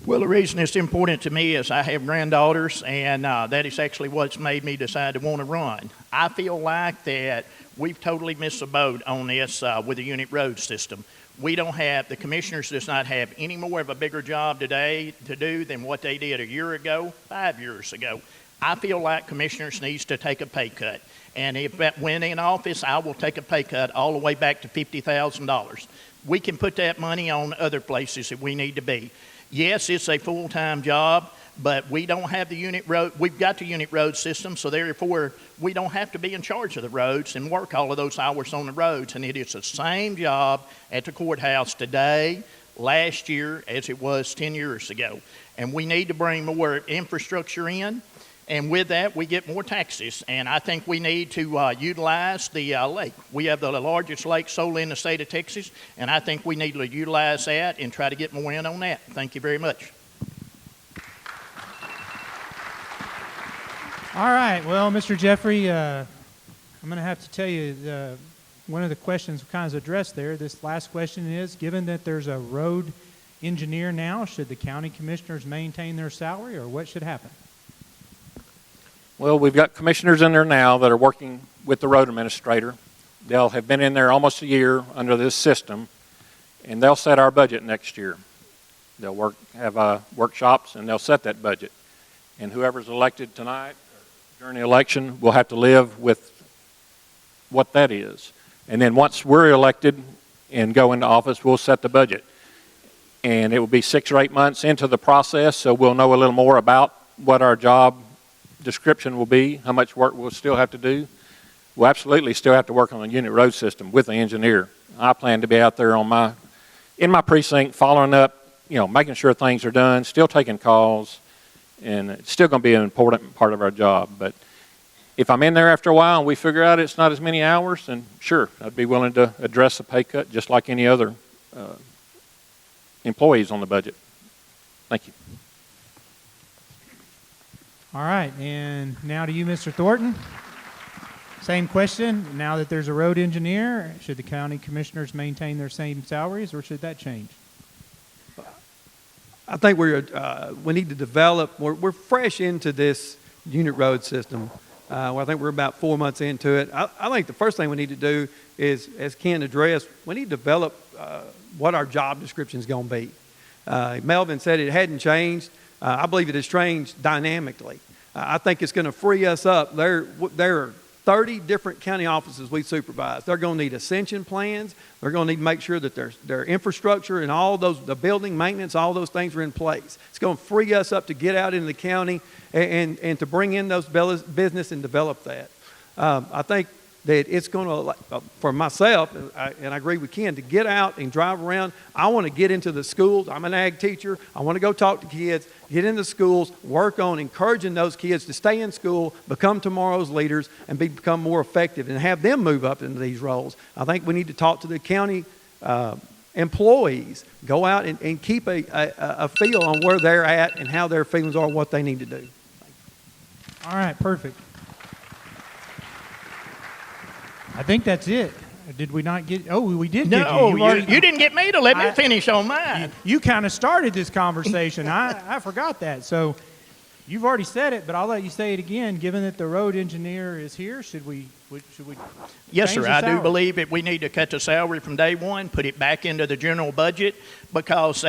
Well, the reason it's important to me is I have granddaughters, and that is actually what's made me decide to want to run. I feel like that we've totally missed the boat on this with the unit road system. The commissioners does not have any more of a bigger job today to do than what they did a year ago, 5 years ago. I feel like commissioners needs to take a pay cut. And if when in office, I will take a pay cut all the way back to $50,000. We can put that money on other places that we need to be. Yes, it's a full-time job, but we don't have the unit road. We've got the unit road system, so therefore we don't have to be in charge of the roads and work all of those hours on the roads. And it is the same job at the courthouse today, last year, as it was 10 years ago. And we need to bring more infrastructure in. And with that, we get more taxes. And I think we need to utilize the lake. We have the largest lake solely in the state of Texas, and I think we need to utilize that and try to get more in on that. Thank you very much. All right. Well, Mr. Jeffrey, I'm going to have to tell you one of the questions kind of addressed there. This last question is, given that there's a road engineer now, should the county commissioners maintain their salary, or what should happen? Well, we've got commissioners in there now that are working with the road administrator. They'll have been in there almost a year under this system, and they'll set our budget next year. They'll have workshops, and they'll set that budget. And whoever's elected tonight or during the election will have to live with what that is. And then once we're elected and go into office, we'll set the budget. And it will be 6 or 8 months into the process, so we'll know a little more about what our job description will be, how much work we'll still have to do. We'll absolutely still have to work on the unit road system with the engineer. I plan to be out there in my precinct, following up, making sure things are done, still taking calls, and it's still going to be an important part of our job. But if I'm in there after a while and we figure out it's not as many hours, then sure, I'd be willing to address a pay cut just like any other employees on the budget. Thank you. All right, and now to you, Mr. Thornton. Same question. Now that there's a road engineer, should the county commissioners maintain their same salaries, or should that change? I think we need to develop, we're fresh into this unit road system. I think we're about 4 months into it. I think the first thing we need to do is, as Ken addressed, we need to develop what our job description is going to be. Melvin said it hadn't changed. I believe it has changed dynamically. I think it's going to free us up. There are 30 different county offices we supervise. They're going to need ascension plans. They're going to need to make sure that their infrastructure and all those, the building maintenance, all those things are in place. It's going to free us up to get out into the county and to bring in those business and develop that. I think that it's going to, for myself, and I agree with Ken, to get out and drive around. I want to get into the schools. I'm an ag teacher. I want to go talk to kids, get into schools, work on encouraging those kids to stay in school, become tomorrow's leaders, and become more effective, and have them move up into these roles. I think we need to talk to the county employees, go out and keep a feel on where they're at and how their feelings are, what they need to do. All right, perfect. I think that's it. Did we not get? Oh, we did. No, get you didn't get me to let me finish on mine. You kind of started this conversation. I forgot that. So you've already said it, but I'll let you say it again. Given that the road engineer is here, should we? Yes, change sir. the I salary? do believe that we need to cut the salary from day one, put it back into the general budget, because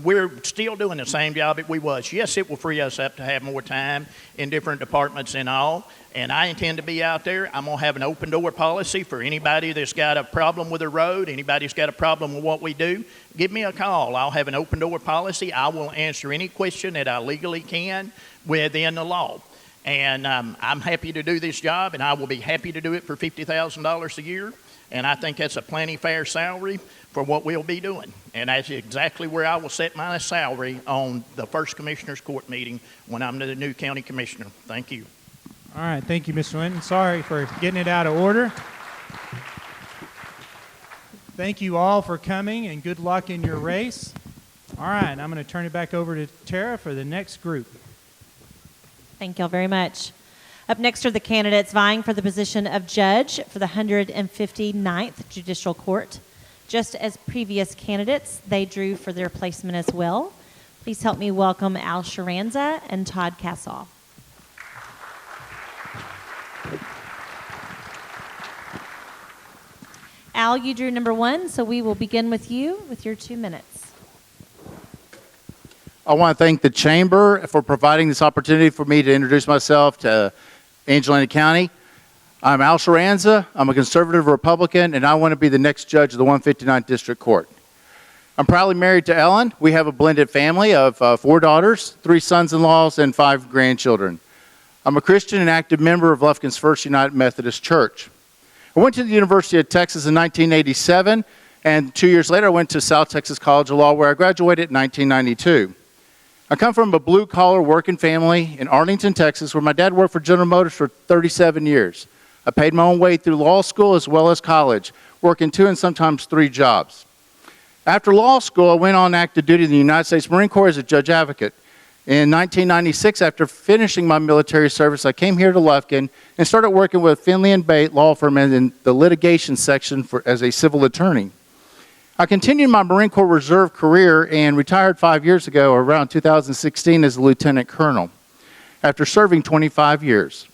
we're still doing the same job that we was. Yes, it will free us up to have more time in different departments and all. And I intend to be out there. I'm going to have an open door policy for anybody that's got a problem with the road, anybody that's got a problem with what we do. Give me a call. I'll have an open door policy. I will answer any question that I legally can within the law. And I'm happy to do this job, and I will be happy to do it for $50,000 a year. And I think that's a plenty fair salary for what we'll be doing. And that's exactly where I will set my salary on the first Commissioners Court meeting when I'm the new county commissioner. Thank you. All right, thank you, Mr. Linton. Sorry for getting it out of order. Thank you all for coming, and good luck in your race. All right, I'm going to turn it back over to Tara for the next group. Thank y'all very much. Up next are the candidates vying for the position of judge for the 159th Judicial Court. Just as previous candidates, they drew for their placement as well. Please help me welcome Al Sharanza and Todd Cassaw. Al, you drew number 1, so we will begin with you with your 2 minutes. I want to thank the Chamber for providing this opportunity for me to introduce myself to Angelina County. I'm Al Sharanza. I'm a conservative Republican, and I want to be the next judge of the 159th District Court. I'm proudly married to Ellen. We have a blended family of 4 daughters, 3 sons-in-laws, and 5 grandchildren. I'm a Christian and active member of Lufkin's First United Methodist Church. I went to the University of Texas in 1987, and 2 years later I went to South Texas College of Law, where I graduated in 1992. I come from a blue-collar working family in Arlington, Texas, where my dad worked for General Motors for 37 years. I paid my own way through law school as well as college, working 2 and sometimes 3 jobs. After law school, I went on active duty in the United States Marine Corps as a judge advocate. In 1996, after finishing my military service, I came here to Lufkin and started working with Finley & Bate law firm in the litigation section as a civil attorney. I continued my Marine Corps Reserve career and retired 5 years ago, around 2016, as a lieutenant colonel, after serving 25 years.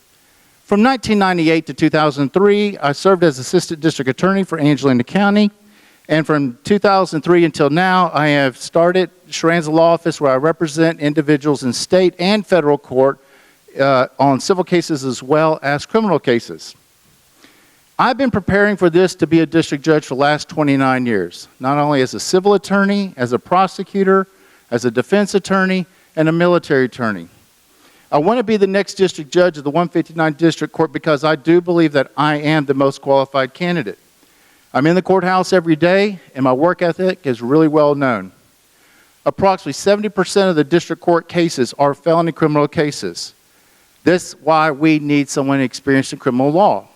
From 1998 to 2003, I served as assistant district attorney for Angelina County. And from 2003 until now, I have started Sharanza Law Office, where I represent individuals in state and federal court on civil cases as well as criminal cases. I've been preparing for this to be a district judge for the last 29 years, not only as a civil attorney, as a prosecutor, as a defense attorney, and a military attorney. I want to be the next district judge of the 159th District Court because I do believe that I am the most qualified candidate. I'm in the courthouse every day, and my work ethic is really well known. Approximately 70% of the district court cases are felony criminal cases. This is why we need someone experienced in criminal law.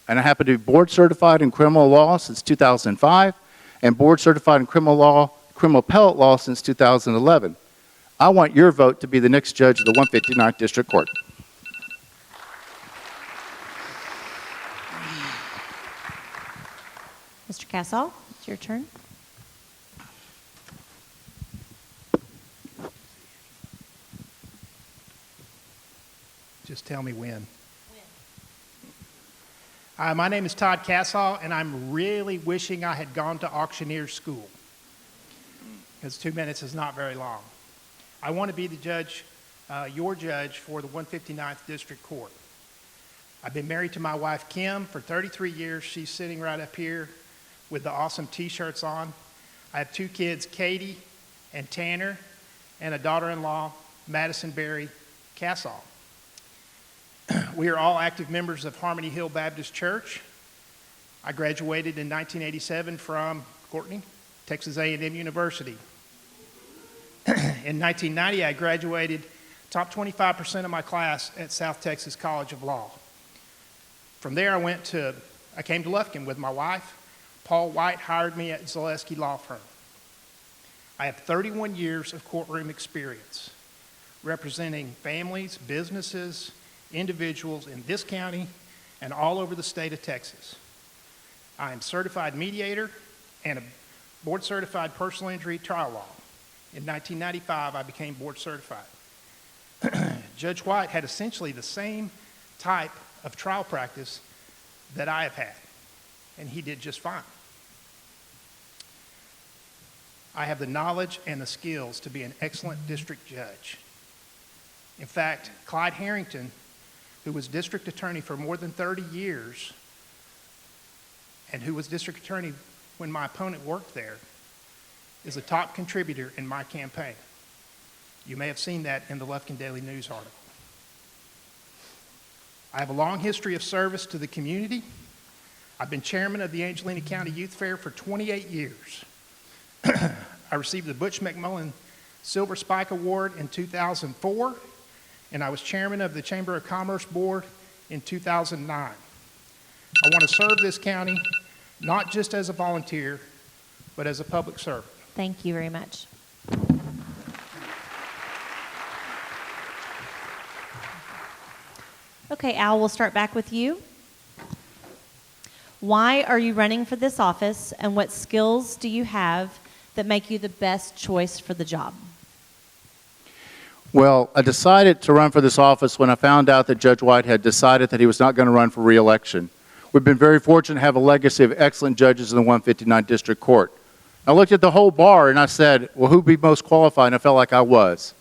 And I happen to be board certified in criminal law since 2005 and board certified in criminal appellate law since 2011. I want your vote to be the next judge of the 159th District Court. Mr. Casal, it's your turn. Just tell me when. My name is Todd Casal, and I'm really wishing I had gone to auctioneer school, because 2 minutes is not very long. I want to be the judge, your judge for the 159th District Court. I've been married to my wife, Kim, for 33 years. She's sitting right up here with the awesome T-shirts on. I have 2 kids, Katie and Tanner, and a daughter-in-law, Madison Berry Casal. We are all active members of Harmony Hill Baptist Church. I graduated in 1987 from Courtney, Texas A&M University. In 1990, I graduated top 25% of my class at South Texas College of Law. From there, I came to Lufkin with my wife. Paul White hired me at Zaleski Law Firm. I have 31 years of courtroom experience representing families, businesses, individuals in this county and all over the state of Texas. I am certified mediator and a board certified personal injury trial law. In 1995, I became board certified. Judge White had essentially the same type of trial practice that I have had, and he did just fine. I have the knowledge and the skills to be an excellent district judge. In fact, Clyde Harrington, who was district attorney for more than 30 years and who was district attorney when my opponent worked there, is a top contributor in my campaign. You may have seen that in the Lufkin Daily News article. I have a long history of service to the community. I've been chairman of the Angelina County Youth Fair for 28 years. I received the Butch McMullen Silver Spike Award in 2004, and I was chairman of the Chamber of Commerce Board in 2009. I want to serve this county not just as a volunteer, but as a public servant. Thank you very much. Okay, Al, we'll start back with you. Why are you running for this office, and what skills do you have that make you the best choice for the job? Well, I decided to run for this office when I found out that Judge White had decided that he was not going to run for re-election. We've been very fortunate to have a legacy of excellent judges in the 159th District Court. I looked at the whole bar and I said, well, who'd be most qualified? And I felt like I was.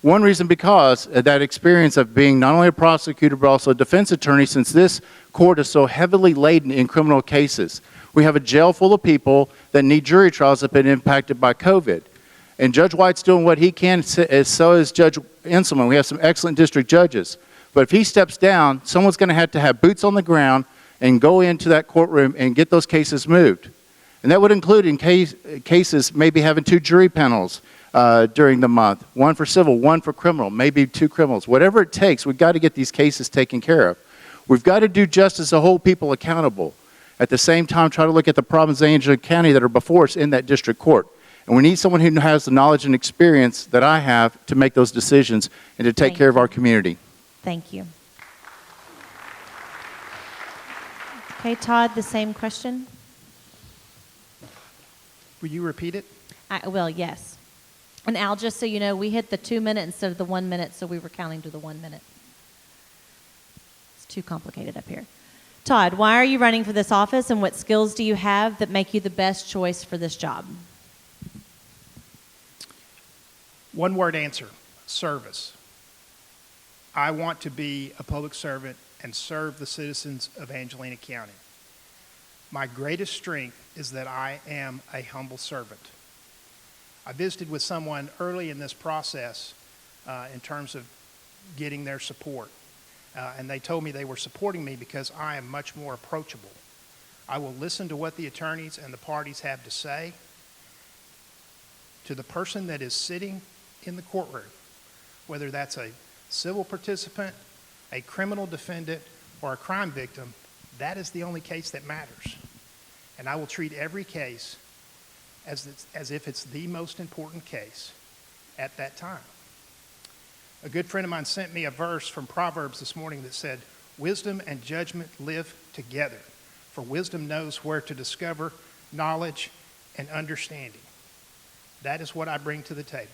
One reason because of that experience of being not only a prosecutor but also a defense attorney, since this court is so heavily laden in criminal cases. We have a jail full of people that need jury trials that have been impacted by COVID. And Judge White's doing what he can, so is Judge Inselman. We have some excellent district judges. But if he steps down, someone's going to have boots on the ground and go into that courtroom and get those cases moved. And that would include in cases maybe having 2 jury panels during the month, 1 for civil, 1 for criminal, maybe 2 criminals. Whatever it takes, we've got to get these cases taken care of. We've got to do justice to hold people accountable. At the same time, try to look at the problems in Angelina County that are before us in that district court. And we need someone who has the knowledge and experience that I have to make those decisions and to take care of our community. Thank you. Okay, Todd, the same question. Will you repeat it? I will, yes. And Al, just so you know, we hit the 2 minutes instead of the 1 minute, so we were counting to the 1 minute. It's too complicated up here. Todd, why are you running for this office, and what skills do you have that make you the best choice for this job? One word answer, service. I want to be a public servant and serve the citizens of Angelina County. My greatest strength is that I am a humble servant. I visited with someone early in this process in terms of getting their support. And they told me they were supporting me because I am much more approachable. I will listen to what the attorneys and the parties have to say. To the person that is sitting in the courtroom, whether that's a civil participant, a criminal defendant, or a crime victim, that is the only case that matters. And I will treat every case as if it's the most important case at that time. A good friend of mine sent me a verse from Proverbs this morning that said, "Wisdom and judgment live together, for wisdom knows where to discover knowledge and understanding." That is what I bring to the table.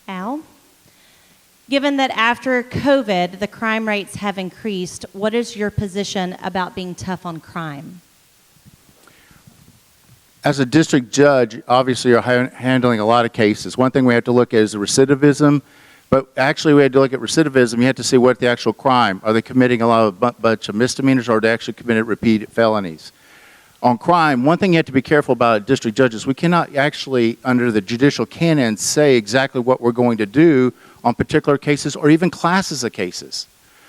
Al? Given that after COVID, the crime rates have increased, what is your position about being tough on crime? As a district judge, obviously you're handling a lot of cases. One thing we have to look at is the recidivism, but actually we had to look at recidivism. You have to see what the actual crime. Are they committing a lot of bunch of misdemeanors, or are they actually committed repeat felonies? On crime, one thing you have to be careful about district judges, we cannot actually, under the judicial canon, say exactly what we're going to do on particular cases or even classes of cases.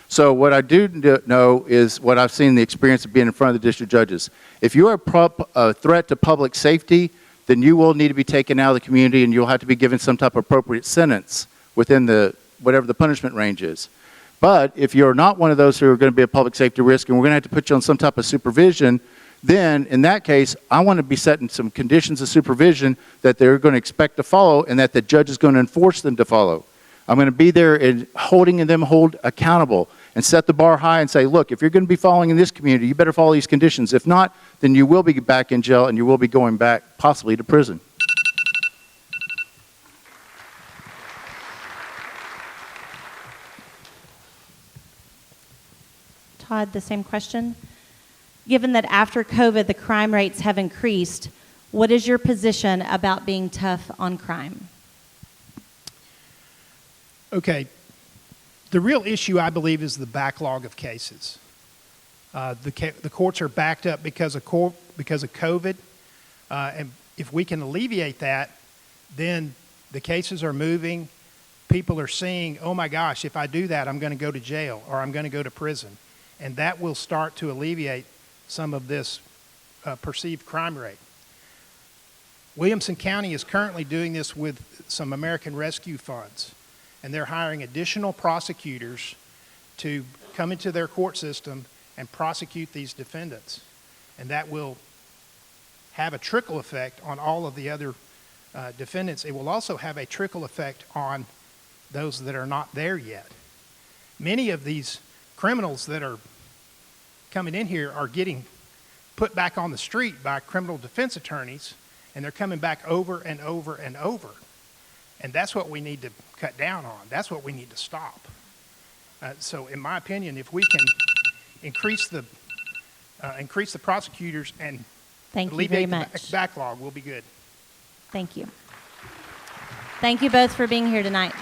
So what I do know is what I've seen in the experience of being in front of the district judges. If you are a threat to public safety, then you will need to be taken out of the community and you'll have to be given some type of appropriate sentence within whatever the punishment range is. But if you're not one of those who are going to be a public safety risk and we're going to have to put you on some type of supervision, then in that case, I want to be setting some conditions of supervision that they're going to expect to follow and that the judge is going to enforce them to follow. I'm going to be there and holding them accountable and set the bar high and say, look, if you're going to be following in this community, you better follow these conditions. If not, then you will be back in jail and you will be going back possibly to prison. Todd, the same question. Given that after COVID, the crime rates have increased, what is your position about being tough on crime? Okay. The real issue, I believe, is the backlog of cases. The courts are backed up because of COVID, and if we can alleviate that, then the cases are moving. People are seeing, oh my gosh, if I do that, I'm going to go to jail or I'm going to go to prison. And that will start to alleviate some of this perceived crime rate. Williamson County is currently doing this with some American Rescue Funds, and they're hiring additional prosecutors to come into their court system and prosecute these defendants. And that will have a trickle effect on all of the other defendants. It will also have a trickle effect on those that are not there yet. Many of these criminals that are coming in here are getting put back on the street by criminal defense attorneys, and they're coming back over and over and over. And that's what we need to cut down on. That's what we need to stop. So in my opinion, if we can increase the prosecutors and alleviate the backlog, we'll be good. Thank you. Thank you both for being here tonight.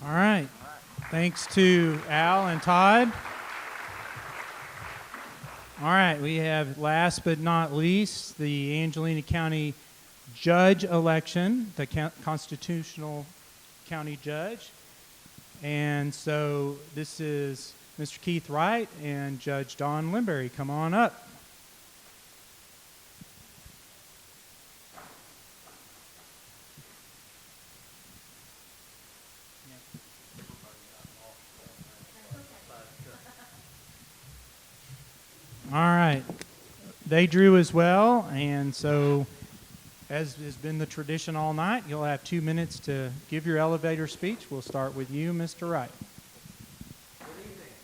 All right. Thanks to Al and Todd. All right, we have last but not least the Angelina County Judge election, the Constitutional County Judge. And so this is Mr. Keith Wright and Judge Don Limberry. Come on up. All right. They drew as well, and so as has been the tradition all night, you'll have 2 minutes to give your elevator speech. We'll start with you, Mr. Wright. Good evening.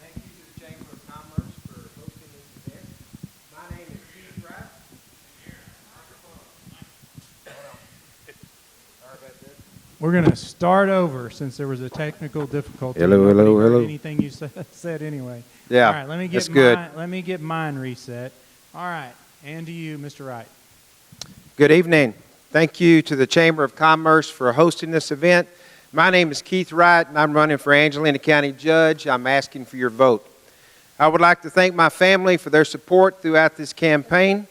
Thank you to the Chamber of Commerce for hosting this event. My name is Keith Wright. We're going to start over since there was a technical difficulty. Hello. Anything you said anyway. Yeah, all right, let me get mine reset. All right, and to you, Mr. Wright. Good evening. Thank you to the Chamber of Commerce for hosting this event. My name is Keith Wright, and I'm running for Angelina County Judge. I'm asking for your vote. I would like to thank my family for their support throughout this campaign.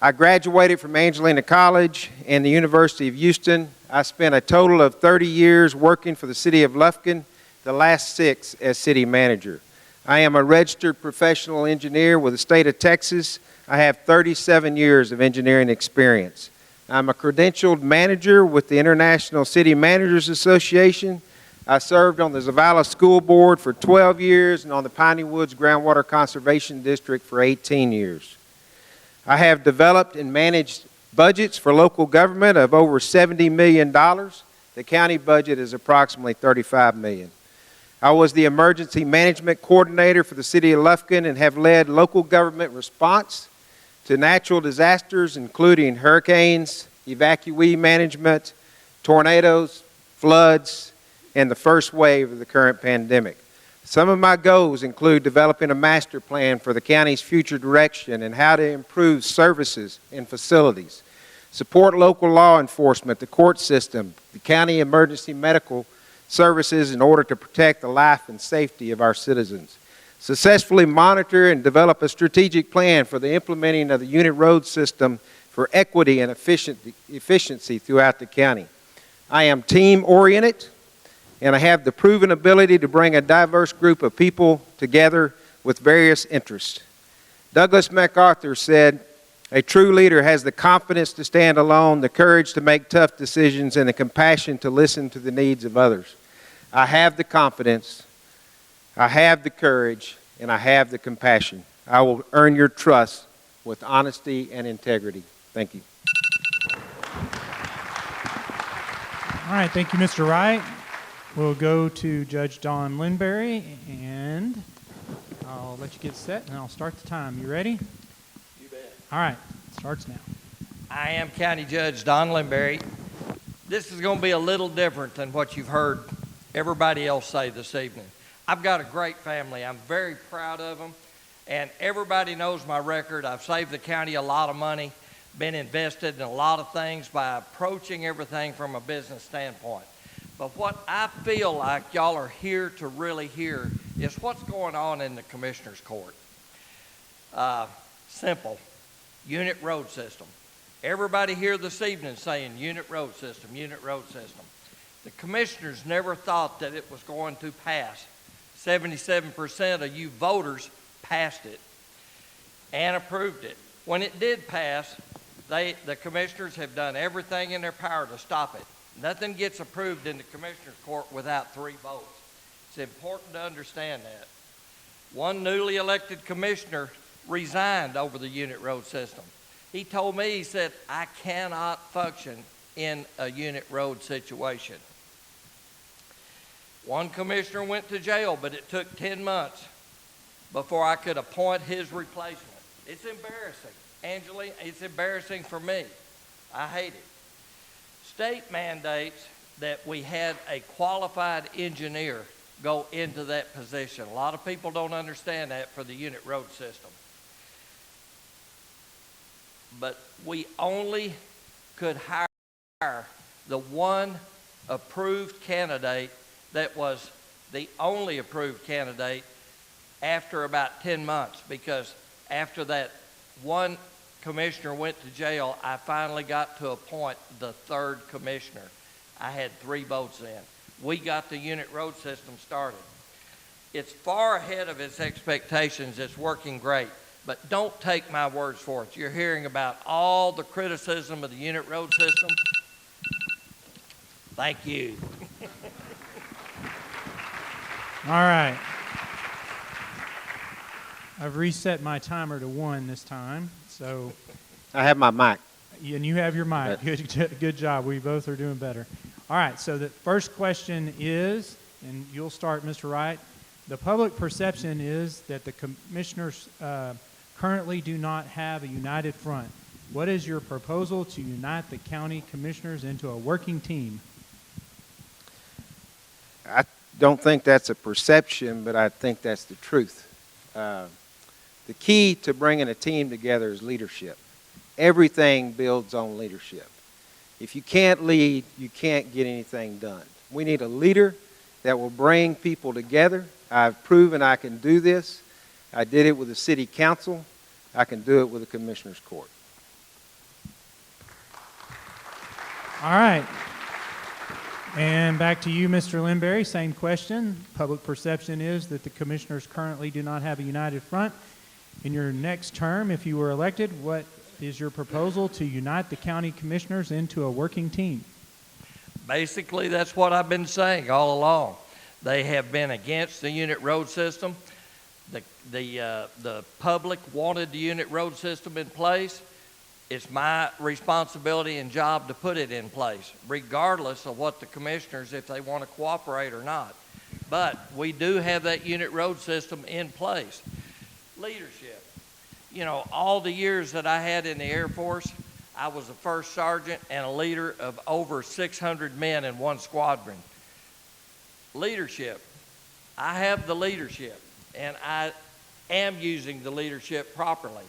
I graduated from Angelina College and the University of Houston. I spent a total of 30 years working for the City of Lufkin, the last 6 as city manager. I am a registered professional engineer with the state of Texas. I have 37 years of engineering experience. I'm a credentialed manager with the International City Managers Association. I served on the Zavala School Board for 12 years and on the Piney Woods Groundwater Conservation District for 18 years. I have developed and managed budgets for local government of over $70 million. The county budget is approximately $35 million. I was the emergency management coordinator for the city of Lufkin and have led local government response to natural disasters, including hurricanes, evacuee management, tornadoes, floods, and the first wave of the current pandemic. Some of my goals include developing a master plan for the county's future direction and how to improve services and facilities, support local law enforcement, the court system, the county emergency medical services in order to protect the life and safety of our citizens, successfully monitor and develop a strategic plan for the implementing of the unit road system for equity and efficiency throughout the county. I am team-oriented, and I have the proven ability to bring a diverse group of people together with various interests. Douglas MacArthur said, "A true leader has the confidence to stand alone, the courage to make tough decisions, and the compassion to listen to the needs of others." I have the confidence, I have the courage, and I have the compassion. I will earn your trust with honesty and integrity. Thank you. All right, thank you, Mr. Wright. We'll go to Judge Don Lindberry, and I'll let you get set, and I'll start the time. You ready? You bet. All right, it starts now. I am County Judge Don Lindberry. This is going to be a little different than what you've heard everybody else say this evening. I've got a great family. I'm very proud of them, and everybody knows my record. I've saved the county a lot of money, been invested in a lot of things by approaching everything from a business standpoint. But what I feel like y'all are here to really hear is what's going on in the Commissioner's Court. Simple. Unit road system. Everybody here this evening saying unit road system, unit road system. The commissioners never thought that it was going to pass. 77% of you voters passed it and approved it. When it did pass, the commissioners have done everything in their power to stop it. Nothing gets approved in the Commissioner's Court without 3 votes. It's important to understand that. One newly elected commissioner resigned over the unit road system. He told me, he said, "I cannot function in a unit road situation." One commissioner went to jail, but it took 10 months before I could appoint his replacement. It's embarrassing. Angelina, it's embarrassing for me. I hate it. State mandates that we had a qualified engineer go into that position. A lot of people don't understand that for the unit road system. But we only could hire the one approved candidate that was the only approved candidate after about 10 months, because after that one commissioner went to jail, I finally got to appoint the 3rd commissioner. I had 3 votes in. We got the unit road system started. It's far ahead of its expectations. It's working great. But don't take my words for it. You're hearing about all the criticism of the unit road system. Thank you. All right. I've reset my timer to 1 this time, so. I have my mic. And you have your mic. Good job. We both are doing better. All right, so the first question is, and you'll start, Mr. Wright. The public perception is that the commissioners currently do not have a united front. What is your proposal to unite the county commissioners into a working team? I don't think that's a perception, but I think that's the truth. The key to bringing a team together is leadership. Everything builds on leadership. If you can't lead, you can't get anything done. We need a leader that will bring people together. I've proven I can do this. I did it with the city council. I can do it with the commissioner's court. All right. And back to you, Mr. Linberry, same question. Public perception is that the commissioners currently do not have a united front. In your next term, if you were elected, what is your proposal to unite the county commissioners into a working team? Basically, that's what I've been saying all along. They have been against the unit road system. The public wanted the unit road system in place. It's my responsibility and job to put it in place, regardless of what the commissioners, if they want to cooperate or not. But we do have that unit road system in place. Leadership. You know, all the years that I had in the Air Force, I was a first sergeant and a leader of over 600 men in one squadron. Leadership. I have the leadership, and I am using the leadership properly.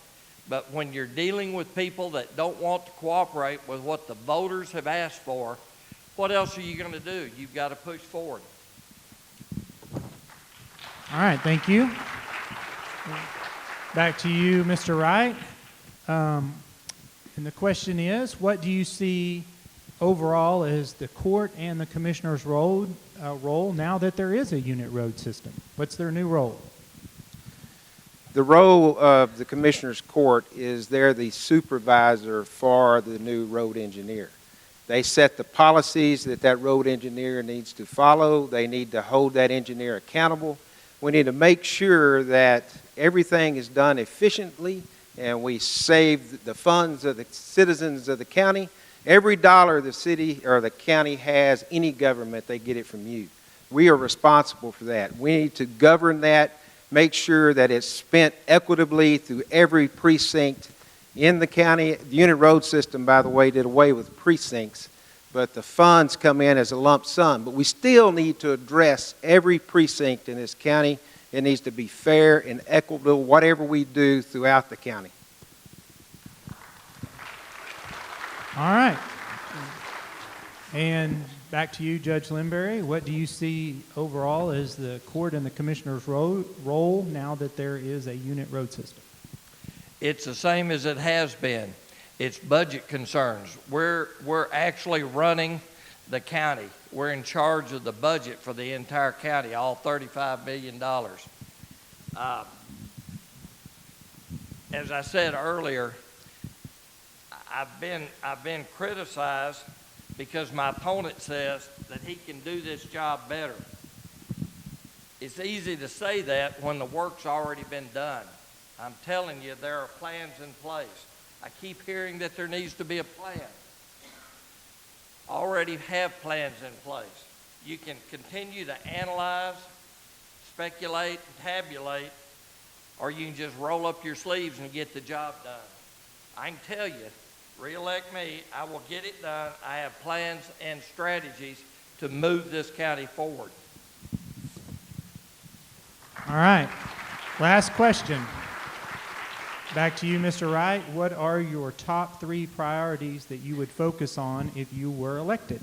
But when you're dealing with people that don't want to cooperate with what the voters have asked for, what else are you going to do? You've got to push forward. All right, thank you. Back to you, Mr. Wright. And the question is, what do you see overall as the court and the commissioner's role now that there is a unit road system? What's their new role? The role of the Commissioner's Court is they're the supervisor for the new road engineer. They set the policies that that road engineer needs to follow. They need to hold that engineer accountable. We need to make sure that everything is done efficiently and we save the funds of the citizens of the county. Every dollar the city or the county has, any government, they get it from you. We are responsible for that. We need to govern that, make sure that it's spent equitably through every precinct in the county. The unit road system, by the way, did away with precincts, but the funds come in as a lump sum. But we still need to address every precinct in this county. It needs to be fair and equitable, whatever we do throughout the county. All right. And back to you, Judge Linberry. What do you see overall as the court and the commissioner's role now that there is a unit road system? It's the same as it has been. It's budget concerns. We're actually running the county. We're in charge of the budget for the entire county, all $35 million. As I said earlier, I've been criticized because my opponent says that he can do this job better. It's easy to say that when the work's already been done. I'm telling you, there are plans in place. I keep hearing that there needs to be a plan. Already have plans in place. You can continue to analyze, speculate, tabulate, or you can just roll up your sleeves and get the job done. I can tell you, re-elect me, I will get it done. I have plans and strategies to move this county forward. All right. Last question. Back to you, Mr. Wright. What are your top 3 priorities that you would focus on if you were elected?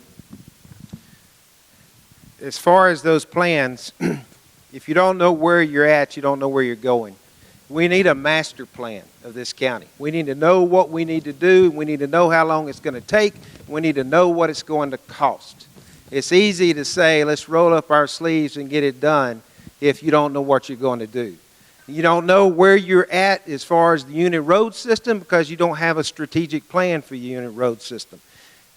As far as those plans, if you don't know where you're at, you don't know where you're going. We need a master plan of this county. We need to know what we need to do. We need to know how long it's going to take. We need to know what it's going to cost. It's easy to say, let's roll up our sleeves and get it done if you don't know what you're going to do. You don't know where you're at as far as the unit road system because you don't have a strategic plan for your unit road system.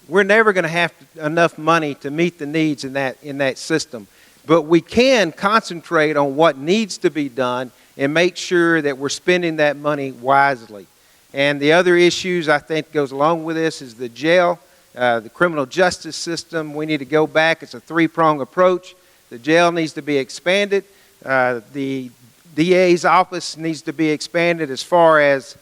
We're never going to have enough money to meet the needs in that system. But we can concentrate on what needs to be done and make sure that we're spending that money wisely. And the other issues I think goes along with this is the jail, the criminal justice system. We need to go back. It's a 3-pronged approach. The jail needs to be expanded. The DA's office needs to be expanded as far as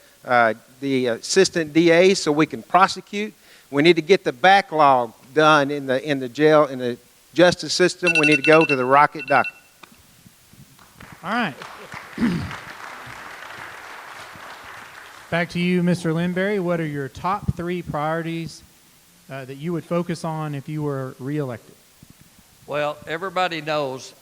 the assistant DA so we can prosecute. We need to get the backlog done in the jail, in the justice system. We need to go to the rocket docket. All right. Back to you, Mr. Linberry. What are your top 3 priorities that you would focus on if you were reelected? Well, everybody knows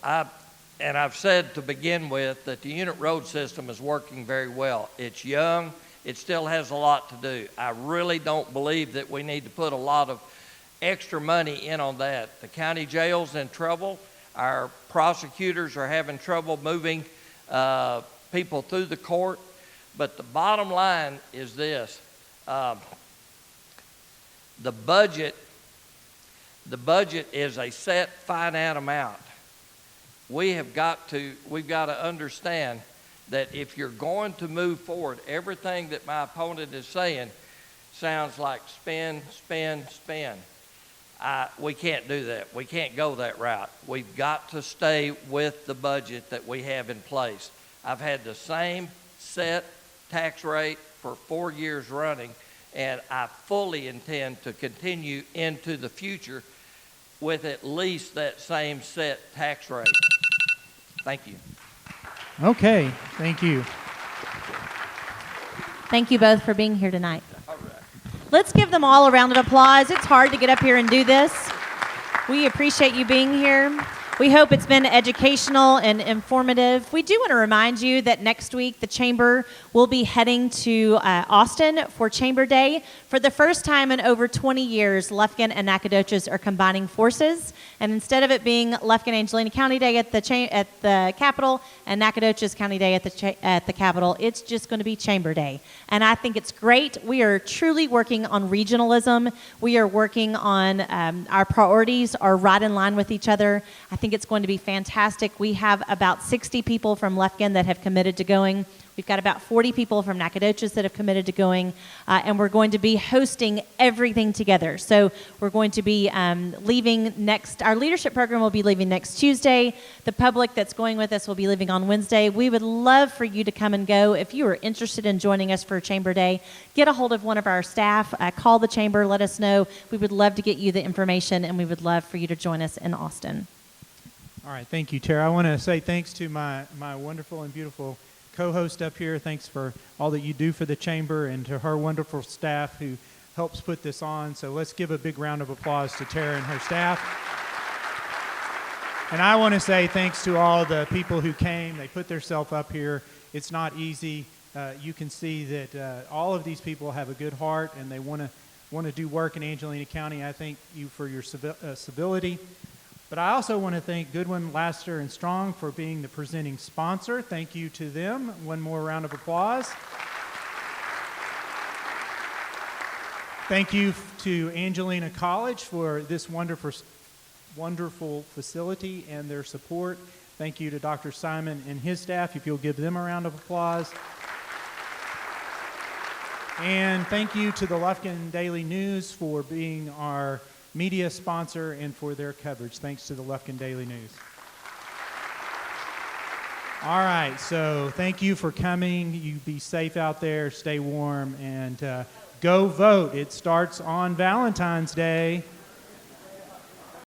And I've said to begin with that the unit road system is working very well. It's young. It still has a lot to do. I really don't believe that we need to put a lot of extra money in on that. The county jail's in trouble. Our prosecutors are having trouble moving people through the court. But the bottom line is this. The budget is a set finite amount. We've got to understand that if you're going to move forward, everything that my opponent is saying sounds like spend, spend, spend. We can't do that. We can't go that route. We've got to stay with the budget that we have in place. I've had the same set tax rate for 4 years running, and I fully intend to continue into the future with at least that same set tax rate. Thank you. Okay, thank you. Thank you both for being here tonight. Let's give them all a round of applause. It's hard to get up here and do this. We appreciate you being here. We hope it's been educational and informative. We do want to remind you that next week the Chamber will be heading to Austin for Chamber Day. For the first time in over 20 years, Lufkin and Nacogdoches are combining forces. And instead of it being Lufkin Angelina County Day at the Capitol and Nacogdoches County Day at the Capitol, it's just going to be Chamber Day. And I think it's great. We are truly working on regionalism. We are working on our priorities are right in line with each other. I think it's going to be fantastic. We have about 60 people from Lufkin that have committed to going. We've got about 40 people from Nacogdoches that have committed to going, and we're going to be hosting everything together. So we're going to be leaving next, our leadership program will be leaving next Tuesday. The public that's going with us will be leaving on Wednesday. We would love for you to come and go. If you are interested in joining us for Chamber Day, get a hold of one of our staff, call the Chamber, let us know. We would love to get you the information, and we would love for you to join us in Austin. All right, thank you, Tara. I want to say thanks to my wonderful and beautiful co-host up here. Thanks for all that you do for the Chamber, and to her wonderful staff who helps put this on. So let's give a big round of applause to Tara and her staff. And I want to say thanks to all the people who came. They put themselves up here. It's not easy. You can see that all of these people have a good heart, and they want to do work in Angelina County. I thank you for your civility. But I also want to thank Goodwin, Laster, and Strong for being the presenting sponsor. Thank you to them. One more round of applause. Thank you to Angelina College for this wonderful facility and their support. Thank you to Dr. Simon and his staff, if you'll give them a round of applause. And thank you to the Lufkin Daily News for being our media sponsor and for their coverage. Thanks to the Lufkin Daily News. All right, so thank you for coming. You be safe out there, stay warm, and go vote. It starts on Valentine's Day.